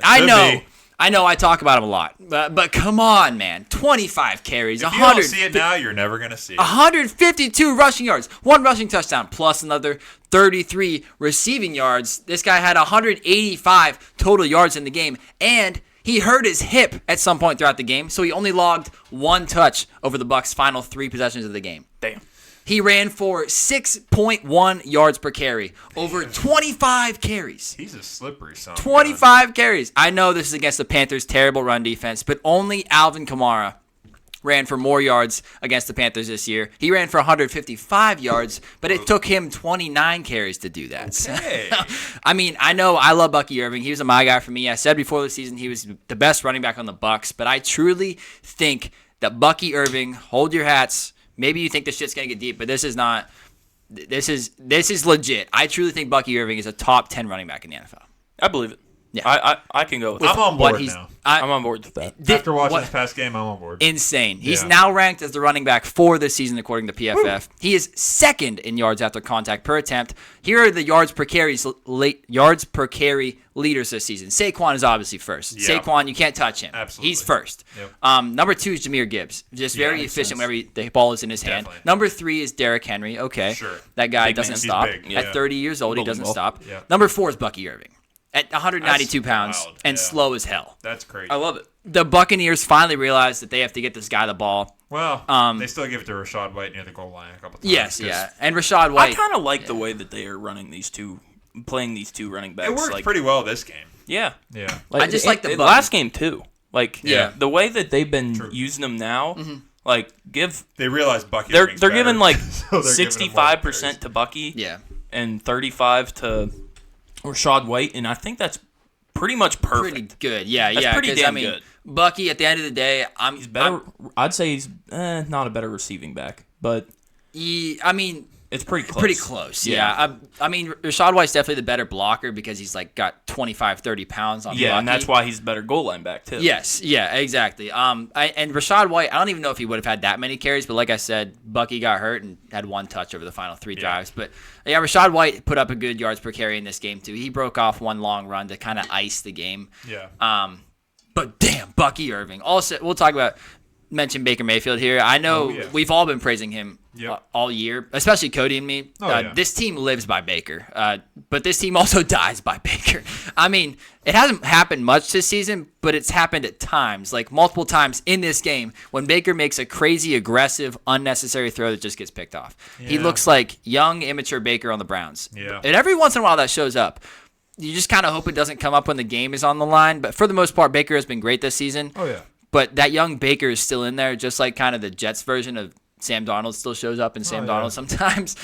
I know I talk about him a lot, but come on, man. 25 carries, If you don't see it now, you're never going to see it. 152 rushing yards, 1 rushing touchdown, plus another 33 receiving yards. This guy had 185 total yards in the game, and he hurt his hip at some point throughout the game, so he only logged 1 touch over the Bucs' final 3 possessions of the game. Damn. He ran for 6.1 yards per carry, over 25 carries. He's a slippery son. 25 carries. I know this is against the Panthers' terrible run defense, but only Alvin Kamara ran for more yards against the Panthers this year. He ran for 155 yards, but it took him 29 carries to do that. Okay. I mean, I know I love Bucky Irving. He was my guy for me. I said before the season he was the best running back on the Bucs, but I truly think that Bucky Irving, hold your hats. Maybe you think this shit's going to get deep, but this is not. This is legit. I truly think Bucky Irving is a top 10 running back in the NFL. I believe it. Yeah. I can go with I'm that. on board now. I'm on board with that. After watching this past game, I'm on board. Insane. He's Yeah. now ranked as the running back for this season, according to PFF. He is second in yards after contact per attempt. Here are the yards per carry leaders this season. Saquon is obviously first. Yeah. Saquon, you can't touch him. Absolutely. He's first. Yep. Number 2 is Jahmyr Gibbs. Just very makes efficient sense. whenever the ball is in his hand. Definitely. Number 3 is Derrick Henry. Okay. Sure. That guy Big doesn't man. He's stop. big, At yeah. 30 years old, he Believe doesn't him. stop. Yeah. Number 4 is Bucky Irving. At 192 pounds wild, and yeah. slow as hell. That's crazy. I love it. The Buccaneers finally realized that they have to get this guy the ball. Well, they still give it to Rashad White near the goal line a couple times. Yes, 'cause yeah. And Rashad White. I kind of like the way that they are running playing these two running backs. It worked pretty well this game. Yeah. Yeah. I just like the last game too. Like Yeah. the way that they've been True. using them now, like They realized Bucky. they're Irving's giving better, like so they're giving him more 65% to Bucky Yeah. and 35 to Rashad White, and I think that's pretty much perfect. Pretty good. Yeah, That's yeah. pretty 'cause, damn I mean, good. Bucky, at the end of the day, He's better. I'd say he's not a better receiving back, but I mean, it's pretty close. pretty close. Yeah. I mean, Rashad White's definitely the better blocker because he's like got 25, 30 pounds on Yeah, Bucky. and that's why he's a better goal line back too. Yes, yeah, exactly. And Rashad White, I don't even know if he would have had that many carries, but like I said, Bucky got hurt and had 1 touch over the final 3 drives. But yeah, Rashad White put up a good yards per carry in this game too. He broke off 1 long run to kind of ice the game. Yeah. But damn, Bucky Irving. Also, we'll talk about mention Baker Mayfield here. I know we've all been praising him all year, especially Cody and me. This team lives by Baker, but this team also dies by Baker. I mean, it hasn't happened much this season, but it's happened at times, like multiple times in this game, when Baker makes a crazy, aggressive, unnecessary throw that just gets picked off. He looks like young, immature Baker on the Browns. Yeah. And every once in a while that shows up. You just kind of hope it doesn't come up when the game is on the line. But for the most part, Baker has been great this season. Oh, yeah. But that young Baker is still in there, just like kind of the Jets version of Sam Darnold still shows up in Sam Darnold sometimes.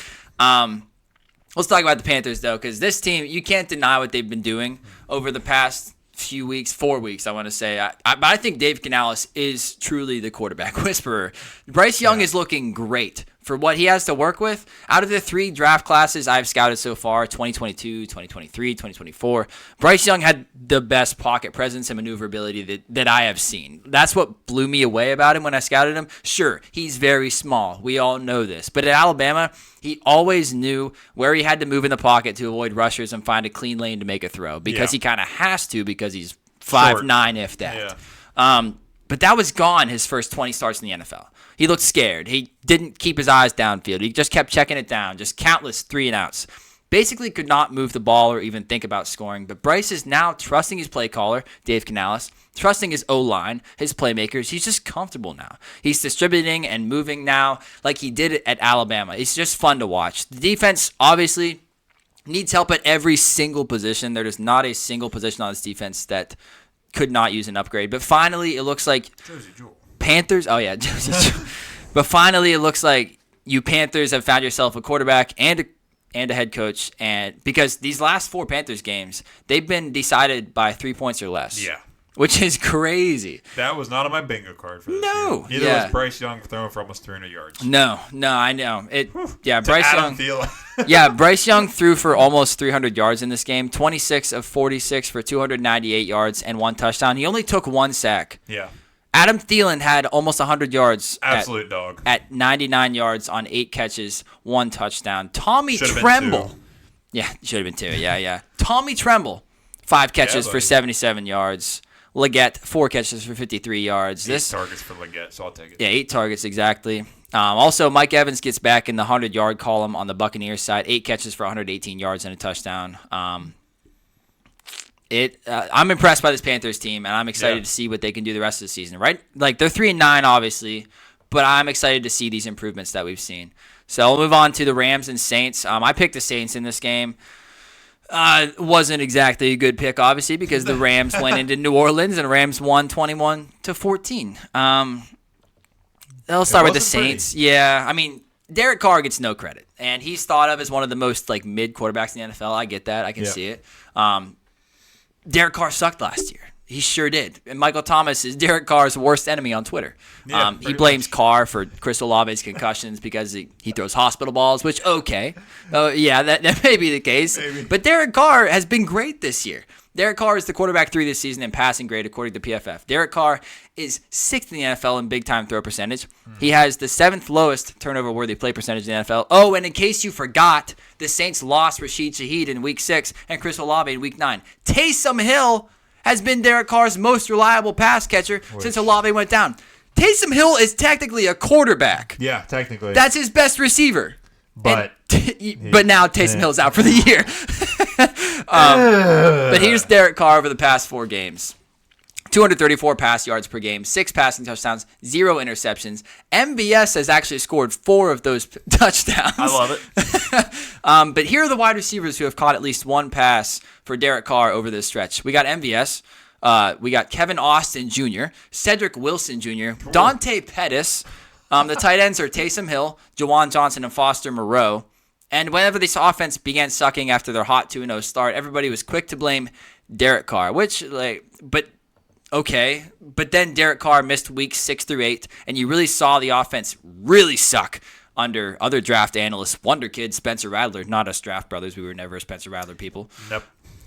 Let's talk about the Panthers, though, because this team, you can't deny what they've been doing over the past few weeks, 4 weeks, I want to say. But I think Dave Canales is truly the quarterback whisperer. Bryce Young is looking great for what he has to work with. Out of the 3 draft classes I've scouted so far, 2022, 2023, 2024, Bryce Young had the best pocket presence and maneuverability that I have seen. That's what blew me away about him when I scouted him. Sure, he's very small. We all know this. But at Alabama, he always knew where he had to move in the pocket to avoid rushers and find a clean lane to make a throw because he kind of has to because he's 5'9", if that. Yeah. But that was gone his first 20 starts in the NFL. He looked scared. He didn't keep his eyes downfield. He just kept checking it down, just countless 3 and outs. Basically could not move the ball or even think about scoring. But Bryce is now trusting his play caller, Dave Canales, trusting his O-line, his playmakers. He's just comfortable now. He's distributing and moving now like he did it at Alabama. It's just fun to watch. The defense, obviously, needs help at every single position. There is not a single position on this defense that could not use an upgrade. But finally, it looks like Josie Jewell. Panthers. Oh, yeah, Josie Jewell. But finally, it looks like you Panthers have found yourself a quarterback and a head coach. And because these last 4 Panthers games, they've been decided by 3 points or less. Yeah. Which is crazy. That was not on my bingo card for this No. year. Neither was Bryce Young throwing for almost 300 yards. No, I know. Bryce Adam Young. Thielen. Bryce Young threw for almost 300 yards in this game. 26 of 46 for 298 yards and 1 touchdown. He only took 1 sack. Yeah. Adam Thielen had almost 100 yards. Absolute dog. At 99 yards on 8 catches, 1 touchdown. Tommy Should've been Tremble. 2. Yeah, should have been 2. Yeah. Tommy Tremble, 5 catches for 77 yards. Leggett, 4 catches for 53 yards. 8 targets for Leggett, so I'll take it. Yeah, 8 targets, exactly. Also, Mike Evans gets back in the 100-yard column on the Buccaneers side. 8 catches for 118 yards and a touchdown. I'm impressed by this Panthers team, and I'm excited to see what they can do the rest of the season, right? Like, they're 3-9, obviously, but I'm excited to see these improvements that we've seen. So we'll move on to the Rams and Saints. I picked the Saints in this game. Wasn't exactly a good pick, obviously, because the Rams went into New Orleans and Rams won 21-14. They'll start with the Saints. Pretty. Yeah, I mean, Derek Carr gets no credit, and he's thought of as one of the most mid quarterbacks in the NFL. I get that. I can see it. Derek Carr sucked last year. He sure did. And Michael Thomas is Derek Carr's worst enemy on Twitter. Yeah, he blames Carr for Chris Olave's concussions because he throws hospital balls, which, okay. That may be the case. Maybe. But Derek Carr has been great this year. Derek Carr is the quarterback 3 this season in passing grade, according to PFF. Derek Carr is 6th in the NFL in big-time throw percentage. He has the 7th lowest turnover-worthy play percentage in the NFL. Oh, and in case you forgot, the Saints lost Rashid Shaheed in Week 6 and Chris Olave in Week 9. Taysom Hill has been Derek Carr's most reliable pass catcher since Olave went down. Taysom Hill is technically a quarterback. Yeah, technically. That's his best receiver. But But now Taysom Hill's out for the year. But here's Derek Carr over the past 4 games. 234 pass yards per game, 6 passing touchdowns, 0 interceptions. MVS has actually scored 4 of those touchdowns. I love it. But here are the wide receivers who have caught at least 1 pass for Derek Carr over this stretch. We got MVS. We got Kevin Austin Jr., Cedric Wilson Jr., Dante Pettis. The tight ends are Taysom Hill, Jawan Johnson, and Foster Moreau. And whenever this offense began sucking after their hot 2-0 start, everybody was quick to blame Derek Carr, okay. But then Derek Carr missed weeks 6 through 8, and you really saw the offense really suck under other draft analysts. Wonder Kid, Spencer Rattler, not us draft brothers. We were never Spencer Rattler people. Nope.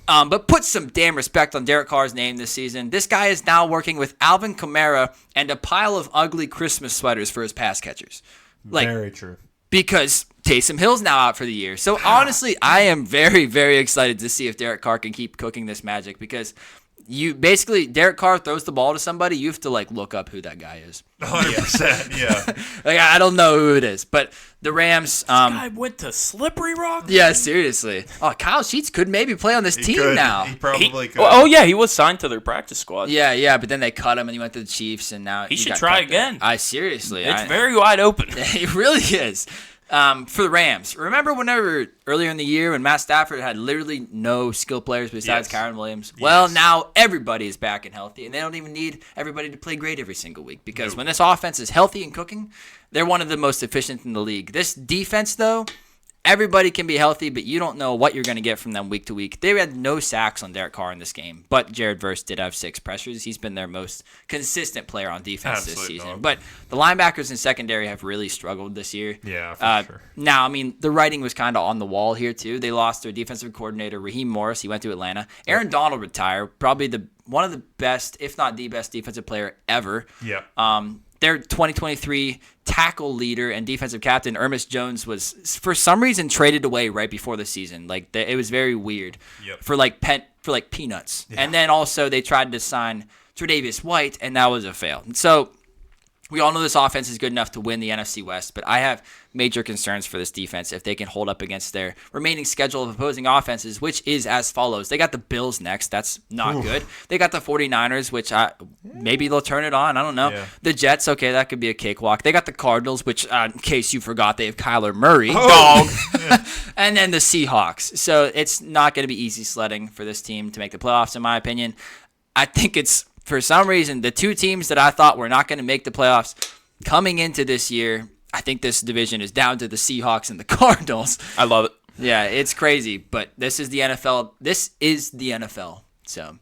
But put some damn respect on Derek Carr's name this season. This guy is now working with Alvin Kamara and a pile of ugly Christmas sweaters for his pass catchers. Very true. Because Taysom Hill's now out for the year. So honestly, I am very, very excited to see if Derek Carr can keep cooking this magic, because Derek Carr throws the ball to somebody, you have to look up who that guy is. 100%, yeah. I don't know who it is, but the Rams. This guy went to Slippery Rock? Yeah, seriously. Oh, Kyle Sheets could maybe play on this team now. He probably could. Oh, yeah, he was signed to their practice squad. Yeah, but then they cut him and he went to the Chiefs, and now he should try again. Seriously. It's very wide open. It really is. For the Rams, remember earlier in the year when Matt Stafford had literally no skill players besides Kyron Williams? Yes. Well, now everybody is back and healthy, and they don't even need everybody to play great every single week, because when this offense is healthy and cooking, they're one of the most efficient in the league. This defense, though, everybody can be healthy, but you don't know what you're going to get from them week to week. They had no sacks on Derek Carr in this game, but Jared Verse did have 6 pressures. He's been their most consistent player on defense this season. Dog. But the linebackers and secondary have really struggled this year. Yeah, for sure. Now, I mean, the writing was kind of on the wall here, too. They lost their defensive coordinator, Raheem Morris. He went to Atlanta. Aaron Donald retired, probably one of the best, if not the best, defensive player ever. Yeah. Their 2023 tackle leader and defensive captain, Ermis Jones, was for some reason traded away right before the season. It was very weird for peanuts. Yeah. And then also they tried to sign Tre'Davious White, and that was a fail. So we all know this offense is good enough to win the NFC West, but I have major concerns for this defense if they can hold up against their remaining schedule of opposing offenses, which is as follows. They got the Bills next. That's not good. They got the 49ers, which maybe they'll turn it on. I don't know. Yeah. The Jets, okay, that could be a cakewalk. They got the Cardinals, which, in case you forgot, they have Kyler Murray. Dog. Yeah. And then the Seahawks. So it's not going to be easy sledding for this team to make the playoffs, in my opinion. I think it's, for some reason, the 2 teams that I thought were not going to make the playoffs coming into this year, I think this division is down to the Seahawks and the Cardinals. I love it. Yeah, it's crazy, but this is the NFL. This is the NFL. So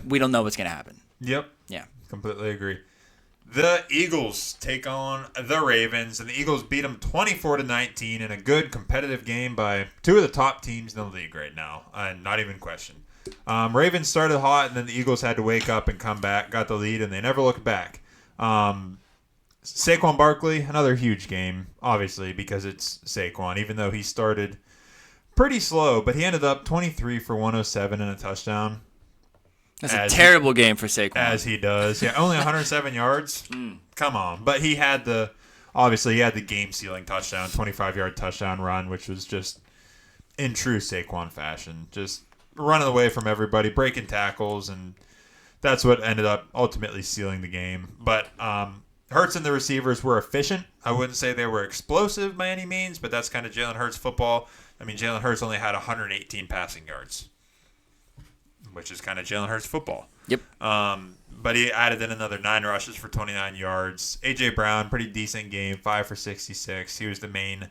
we don't know what's going to happen. Yep. Yeah. Completely agree. The Eagles take on the Ravens, and the Eagles beat them 24-19 in a good competitive game by 2 of the top teams in the league right now. Not even question. Ravens started hot, and then the Eagles had to wake up and come back, got the lead, and they never looked back. Saquon Barkley, another huge game, obviously, because it's Saquon, even though he started pretty slow, but he ended up 23 for 107 and a touchdown. That's a terrible game for Saquon. As he does. Yeah, only 107 yards. Come on. But he had the game-sealing touchdown, 25-yard touchdown run, which was just in true Saquon fashion. Just running away from everybody, breaking tackles, and that's what ended up ultimately sealing the game. But Hurts and the receivers were efficient. I wouldn't say they were explosive by any means, but that's kind of Jalen Hurts football. I mean, Jalen Hurts only had 118 passing yards, which is kind of Jalen Hurts football. Yep. But he added in another 9 rushes for 29 yards. A.J. Brown, pretty decent game, 5 for 66. He was the main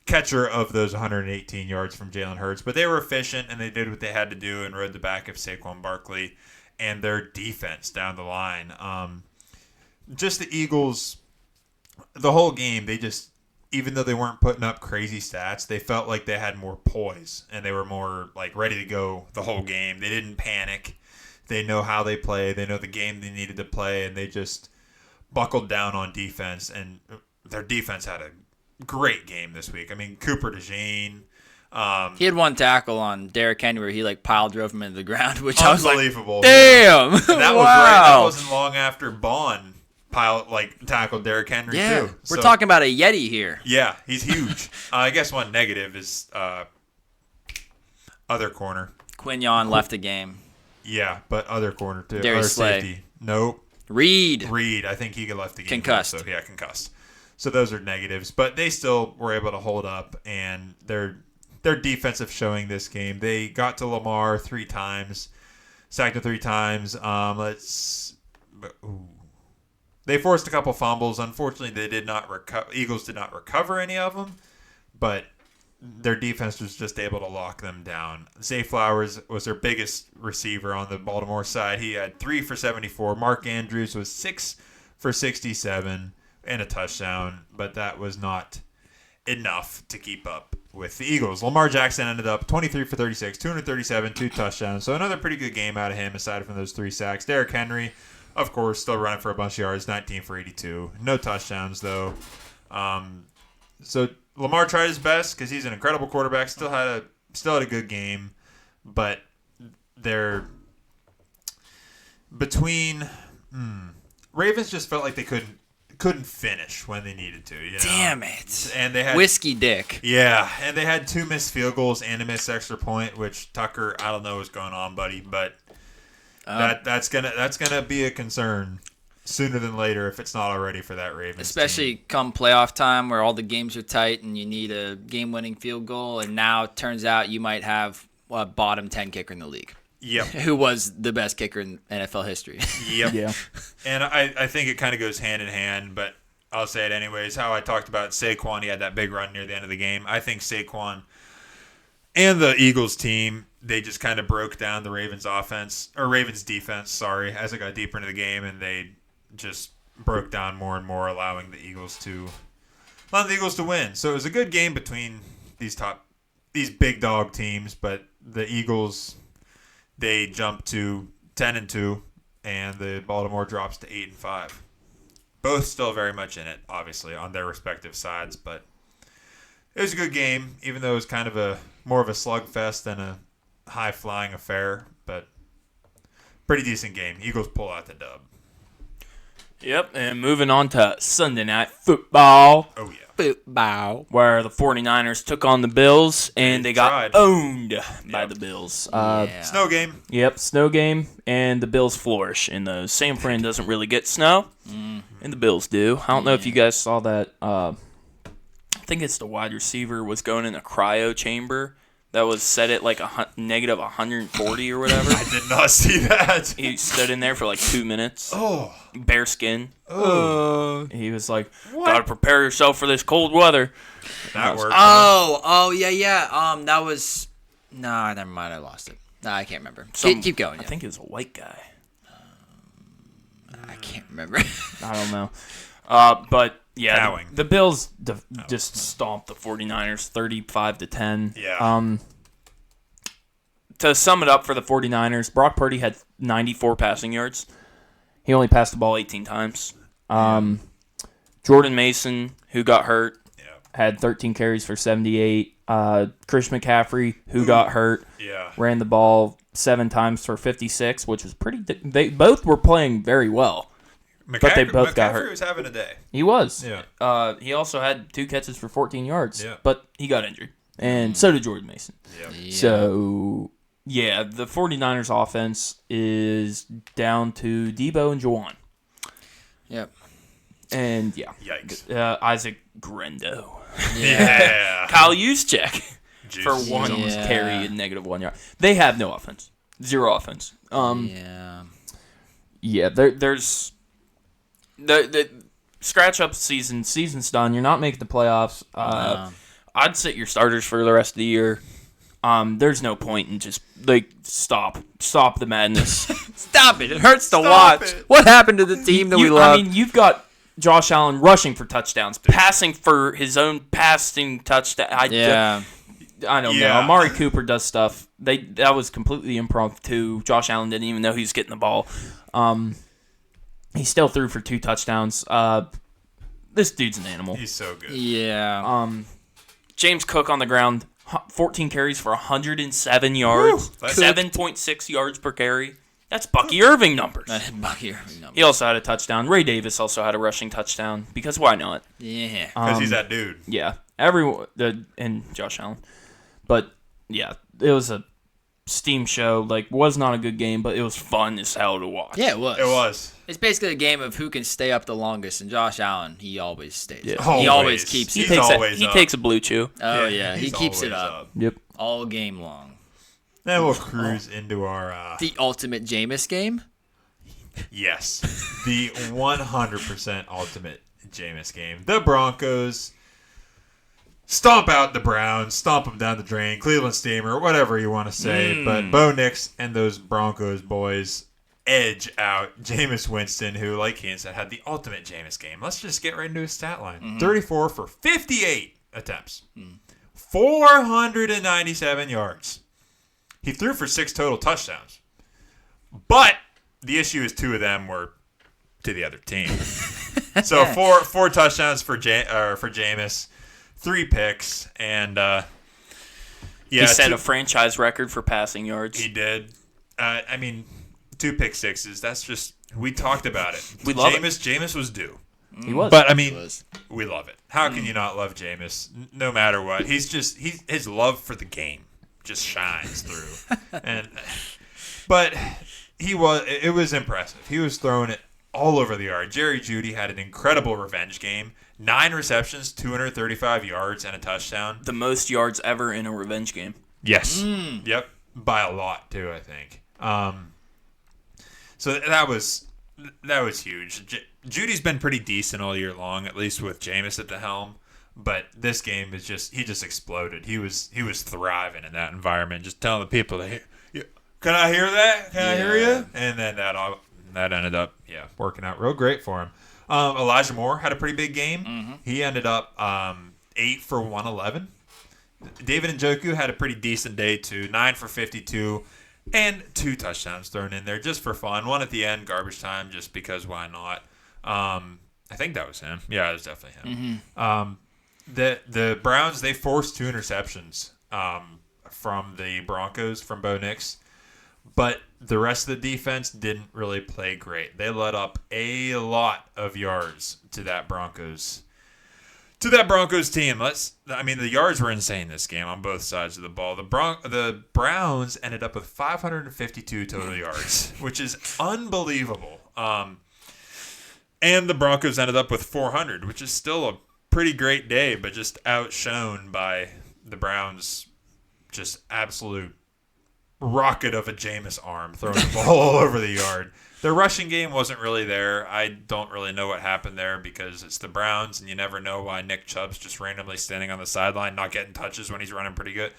catcher of those 118 yards from Jalen Hurts. But they were efficient, and they did what they had to do and rode the back of Saquon Barkley and their defense down the line. Just the Eagles, the whole game, they just, even though they weren't putting up crazy stats, they felt like they had more poise, and they were more like ready to go the whole game. They didn't panic. They know how they play. They know the game they needed to play, and they just buckled down on defense, and their defense had a great game this week. I mean, Cooper DeJean. He had one tackle on Derrick Henry where he pile drove him into the ground, which I was like, unbelievable. damn. And that was right. That wasn't long after Bond tackled Derrick Henry too. We're talking about a Yeti here. Yeah, he's huge. I guess one negative is other corner. Quinyon left the game. Yeah, but other corner too. Darius Slay. Safety. Nope. Reed. I think he left the game. Concussed. Also. Yeah, concussed. So those are negatives, but they still were able to hold up, and their defensive showing this game. They got to Lamar 3 times, sacked him 3 times. They forced a couple fumbles. Unfortunately, they did not recover. Eagles did not recover any of them, but their defense was just able to lock them down. Zay Flowers was their biggest receiver on the Baltimore side. He had 3 for 74. Mark Andrews was 6 for 67 and a touchdown, but that was not enough to keep up with the Eagles. Lamar Jackson ended up 23 for 36, 237, 2 touchdowns. So another pretty good game out of him aside from those 3 sacks. Derrick Henry, of course, still running for a bunch of yards, 19 for 82. No touchdowns, though. So Lamar tried his best because he's an incredible quarterback. Still had a good game, but they're between Ravens just felt like they couldn't finish when they needed to. You know? Damn it! And they had whiskey dick. Yeah, and they had 2 missed field goals and a missed extra point, which Tucker, I don't know what's going on, buddy, but that's gonna be a concern sooner than later if it's not already for that Ravens especially team. Come playoff time where all the games are tight and you need a game-winning field goal, and now it turns out you might have a bottom 10 kicker in the league. Yep. Who was the best kicker in NFL history. Yep. Yeah. And I think it kind of goes hand in hand, but I'll say it anyways. How I talked about Saquon, he had that big run near the end of the game. I think Saquon and the Eagles team, they just kind of broke down the Ravens defense, as it got deeper into the game, and they just broke down more and more, allowing the Eagles to win. So it was a good game between these big dog teams, but the Eagles, they jumped to 10-2, and the Baltimore drops to 8-5. Both still very much in it, obviously, on their respective sides, but it was a good game, even though it was kind of more of a slugfest than a high-flying affair, but pretty decent game. Eagles pull out the dub. Yep, and moving on to Sunday Night Football. Oh, yeah. Football. Where the 49ers took on the Bills, and they got owned by the Bills. Snow game. Yep, snow game, and the Bills flourish. And the San Fran doesn't really get snow, and the Bills do. I don't know if you guys saw that. I think it's the wide receiver was going in a cryo chamber that was set at like negative 140 or whatever. I did not see that. He stood in there for like 2 minutes. Oh. Bare skin. Oh. He was like, gotta prepare yourself for this cold weather. That worked. Oh, yeah. That was... Nah, never mind. I lost it. Nah, I can't remember. Keep going. I think it was a white guy. I can't remember. I don't know. But... Yeah, the Bills just stomped the 49ers 35-10. Yeah. To sum it up for the 49ers, Brock Purdy had 94 passing yards. He only passed the ball 18 times. Jordan Mason, who got hurt, Yeah. had 13 carries for 78. Chris McCaffrey, who got hurt, ran the ball 7 times for 56, which was pretty. They both were playing very well, but they both got hurt. McCaffrey was having a day. He was. Yeah. He also had 2 catches for 14 yards, Yeah. but he got injured, and so did Jordan Mason. Yeah. So, yeah, the 49ers offense is down to Debo and Juwan. Yep. And, Yikes. Isaac Grendo. Yeah. Kyle Juszczyk for Jesus. 1 Yeah. carry and -1 yard. They have no offense. Zero offense. Yeah, there's the scratch up season. Season's done. You're not making the playoffs. I'd sit your starters for the rest of the year. There's no point in just stop the madness. Stop it! It hurts to watch. it. What happened to the team that we love? I mean, you've got Josh Allen rushing for touchdowns, passing for his own passing touchdown. I don't know. Amari Cooper does stuff. That was completely impromptu. Josh Allen didn't even know he was getting the ball. He still threw for 2 touchdowns. This dude's an animal. He's so good. Yeah. James Cook on the ground, 14 carries for 107 yards, 7.6 yards per carry. That's Bucky Irving numbers. Bucky Irving numbers. He also had a touchdown. Ray Davis also had a rushing touchdown because why not? Yeah. Because he's that dude. Yeah, everyone and Josh Allen, but yeah, it was a steam show. Was not a good game, but it was fun as hell to watch. Yeah, it was. It was. It's basically a game of who can stay up the longest, and Josh Allen, he always stays. Yeah. Up. He always keeps He it. takes a blue chew. Oh yeah, he he's keeps it always up Yep. all game long. Then we'll cruise into our The ultimate Jameis game. yes, the 100% ultimate Jameis game. The Broncos stomp out the Browns, stomp them down the drain, Cleveland Steamer, whatever you want to say. But Bo Nix and those Broncos boys edge out Jameis Winston, who, like Ian said, had the ultimate Jameis game. Let's just get right into his stat line. 34 for 58 attempts. 497 yards. He threw for 6 total touchdowns. But the issue is 2 of them were to the other team. So four touchdowns for Jameis, 3 picks, and he set a franchise record for passing yards. He did. 2 pick sixes. That's just, we talked about it. We love it. Jameis was due. He was. But we love it. How can you not love Jameis? No matter what, his love for the game just shines through. But it was impressive. He was throwing it all over the yard. Jerry Jeudy had an incredible revenge game. 9 receptions, 235 yards, and a touchdown. The most yards ever in a revenge game. Yes. Yep. By a lot too, I think. So that was huge. Judy's been pretty decent all year long, at least with Jameis at the helm. But this game is he just exploded. He was thriving in that environment, just telling the people, "Can I hear that? Can I hear you?" And then that ended up working out real great for him. Elijah Moore had a pretty big game. He ended up 8 for 111. David Njoku had a pretty decent day too, 9 for 52, and 2 touchdowns thrown in there just for fun. One at the end, garbage time, just because why not? I think that was him. Yeah, it was definitely him. The Browns, they forced 2 interceptions from the Broncos, from Bo Nix. But the rest of the defense didn't really play great. They let up a lot of yards to that Broncos team. The yards were insane this game on both sides of the ball. The Browns ended up with 552 total yards, which is unbelievable. And the Broncos ended up with 400, which is still a pretty great day, but just outshone by the Browns' just absolute rocket of a Jameis arm throwing the ball all over the yard. The rushing game wasn't really there. I don't really know what happened there because it's the Browns, and you never know why Nick Chubb's just randomly standing on the sideline, not getting touches when he's running pretty good.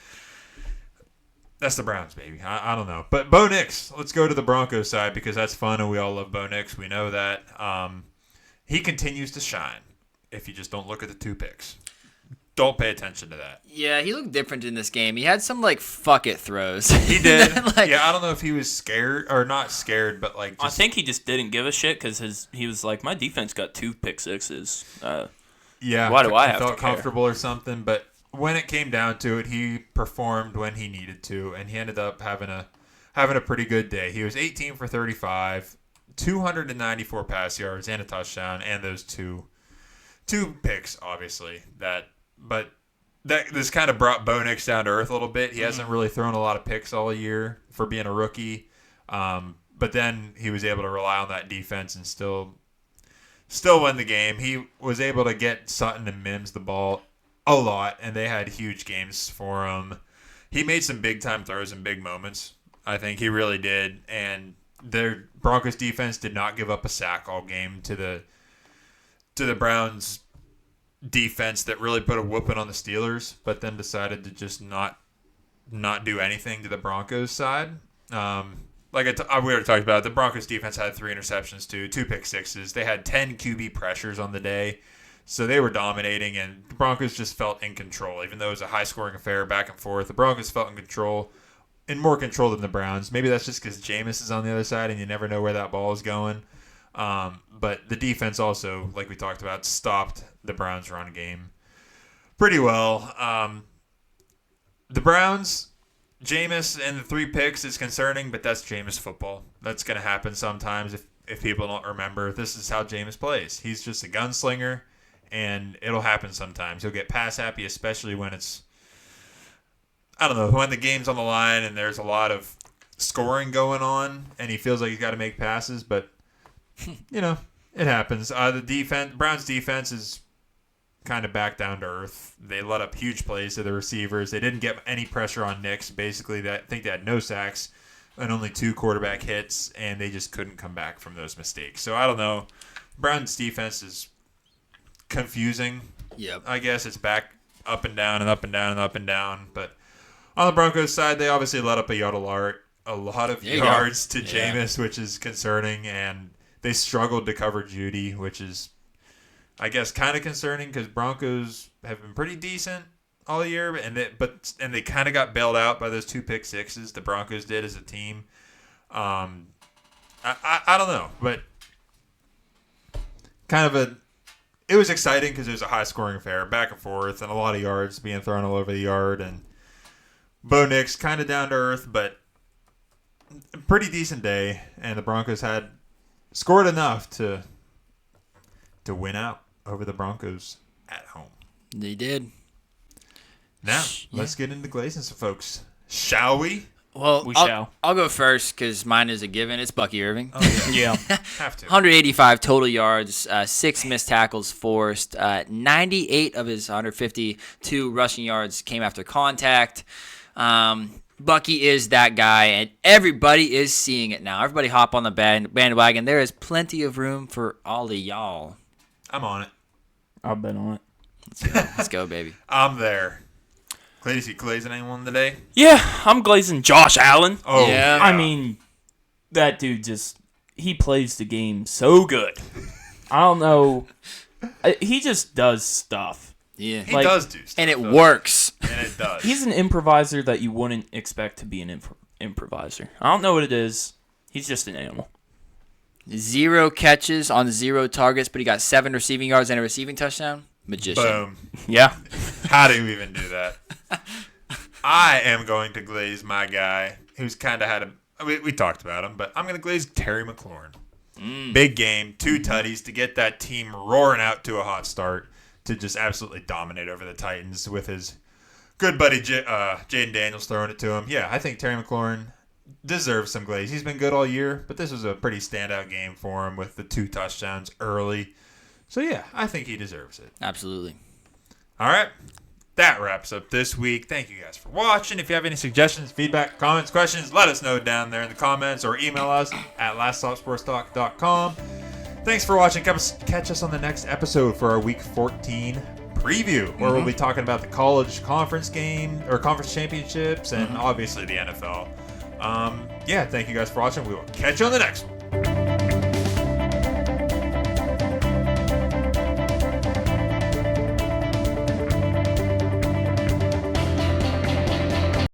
That's the Browns, baby. I don't know. But Bo Nix, let's go to the Broncos side because that's fun, and we all love Bo Nix. We know that. He continues to shine if you just don't look at the 2 picks. don't pay attention to that. Yeah, he looked different in this game. He had some like fuck it throws. He did. Like, yeah, I don't know if he was scared or not scared, but like I think he just didn't give a shit because he was like, my defense got 2 pick sixes. yeah, why do I have felt to care? comfortable or something? But when it came down to it, he performed when he needed to, and he ended up having a pretty good day. He was 18 for 35, 294 pass yards and a touchdown, and those two picks, obviously. But this kind of brought Bo Nix down to earth a little bit. He hasn't really thrown a lot of picks all year for being a rookie. But then he was able to rely on that defense and still win the game. He was able to get Sutton and Mims the ball a lot, and they had huge games for him. He made some big-time throws in big moments. I think he really did. And their Broncos defense did not give up a sack all game to the Browns defense that really put a whooping on the Steelers, but then decided to just not do anything to the Broncos side. We already talked about it. The Broncos defense had 3 interceptions too, 2 pick sixes. They had 10 QB pressures on the day, so they were dominating, and the Broncos just felt in control. Even though it was a high-scoring affair, back and forth, the Broncos felt in control, in more control than the Browns. Maybe that's just because Jameis is on the other side, and you never know where that ball is going. But the defense also, like we talked about, stopped the Browns' run game pretty well. The Browns, Jameis and the 3 picks is concerning, but that's Jameis football. That's going to happen sometimes if people don't remember. This is how Jameis plays. He's just a gunslinger, and it'll happen sometimes. He'll get pass happy, especially when it's, I don't know, when the game's on the line and there's a lot of scoring going on, and he feels like he's got to make passes, but you know, it happens. Browns defense is kind of back down to earth. They let up huge plays to the receivers. They didn't get any pressure on Nix. Basically, I think they had no sacks and only 2 quarterback hits, and they just couldn't come back from those mistakes. So I don't know. Browns defense is confusing. Yep. I guess it's back up and down and up and down and up and down. But on the Broncos side, they obviously let up a lot of yards to Jameis, which is concerning, and they struggled to cover Judy, which is, I guess, kind of concerning because Broncos have been pretty decent all year, and they kind of got bailed out by those 2 pick sixes the Broncos did as a team. I don't know, but it was exciting because it was a high scoring affair, back and forth, and a lot of yards being thrown all over the yard, and Bo Nix kind of down to earth, but a pretty decent day, and the Broncos had scored enough to win out over the Broncos at home. They did. Now, let's get into glazing some folks. Shall we? Well, we shall. I'll go first because mine is a given. It's Bucky Irving. Oh, Yeah. Have to. 185 total yards, 6 missed tackles forced. 98 of his 152 rushing yards came after contact. Bucky is that guy, and everybody is seeing it now. Everybody hop on the bandwagon. There is plenty of room for all of y'all. I'm on it. I've been on it. Let's go, baby. I'm there. Is he glazing anyone today? Yeah, I'm glazing Josh Allen. Oh, Yeah. I mean, that dude he plays the game so good. I don't know. He just does stuff. Yeah. He does do stuff. And it works. And it does. He's an improviser that you wouldn't expect to be an improviser. I don't know what it is. He's just an animal. 0 catches on 0 targets, but he got 7 receiving yards and a receiving touchdown. Magician. Boom. Yeah. How do you even do that? I am going to glaze my guy who's kind of had we talked about him, but I'm going to glaze Terry McLaurin. Big game, 2 tutties to get that team roaring out to a hot start to just absolutely dominate over the Titans with his good buddy Jaden Daniels throwing it to him. Yeah, I think Terry McLaurin deserves some glaze. He's been good all year, but this was a pretty standout game for him with the 2 touchdowns early. So, yeah, I think he deserves it. Absolutely. All right. That wraps up this week. Thank you guys for watching. If you have any suggestions, feedback, comments, questions, let us know down there in the comments or email us at laststopsportstalk.com. Thanks for watching. Catch us on the next episode for our Week 14 preview, where we'll be talking about the college conference game or conference championships and obviously the NFL. Thank you guys for watching. We will catch you on the next one.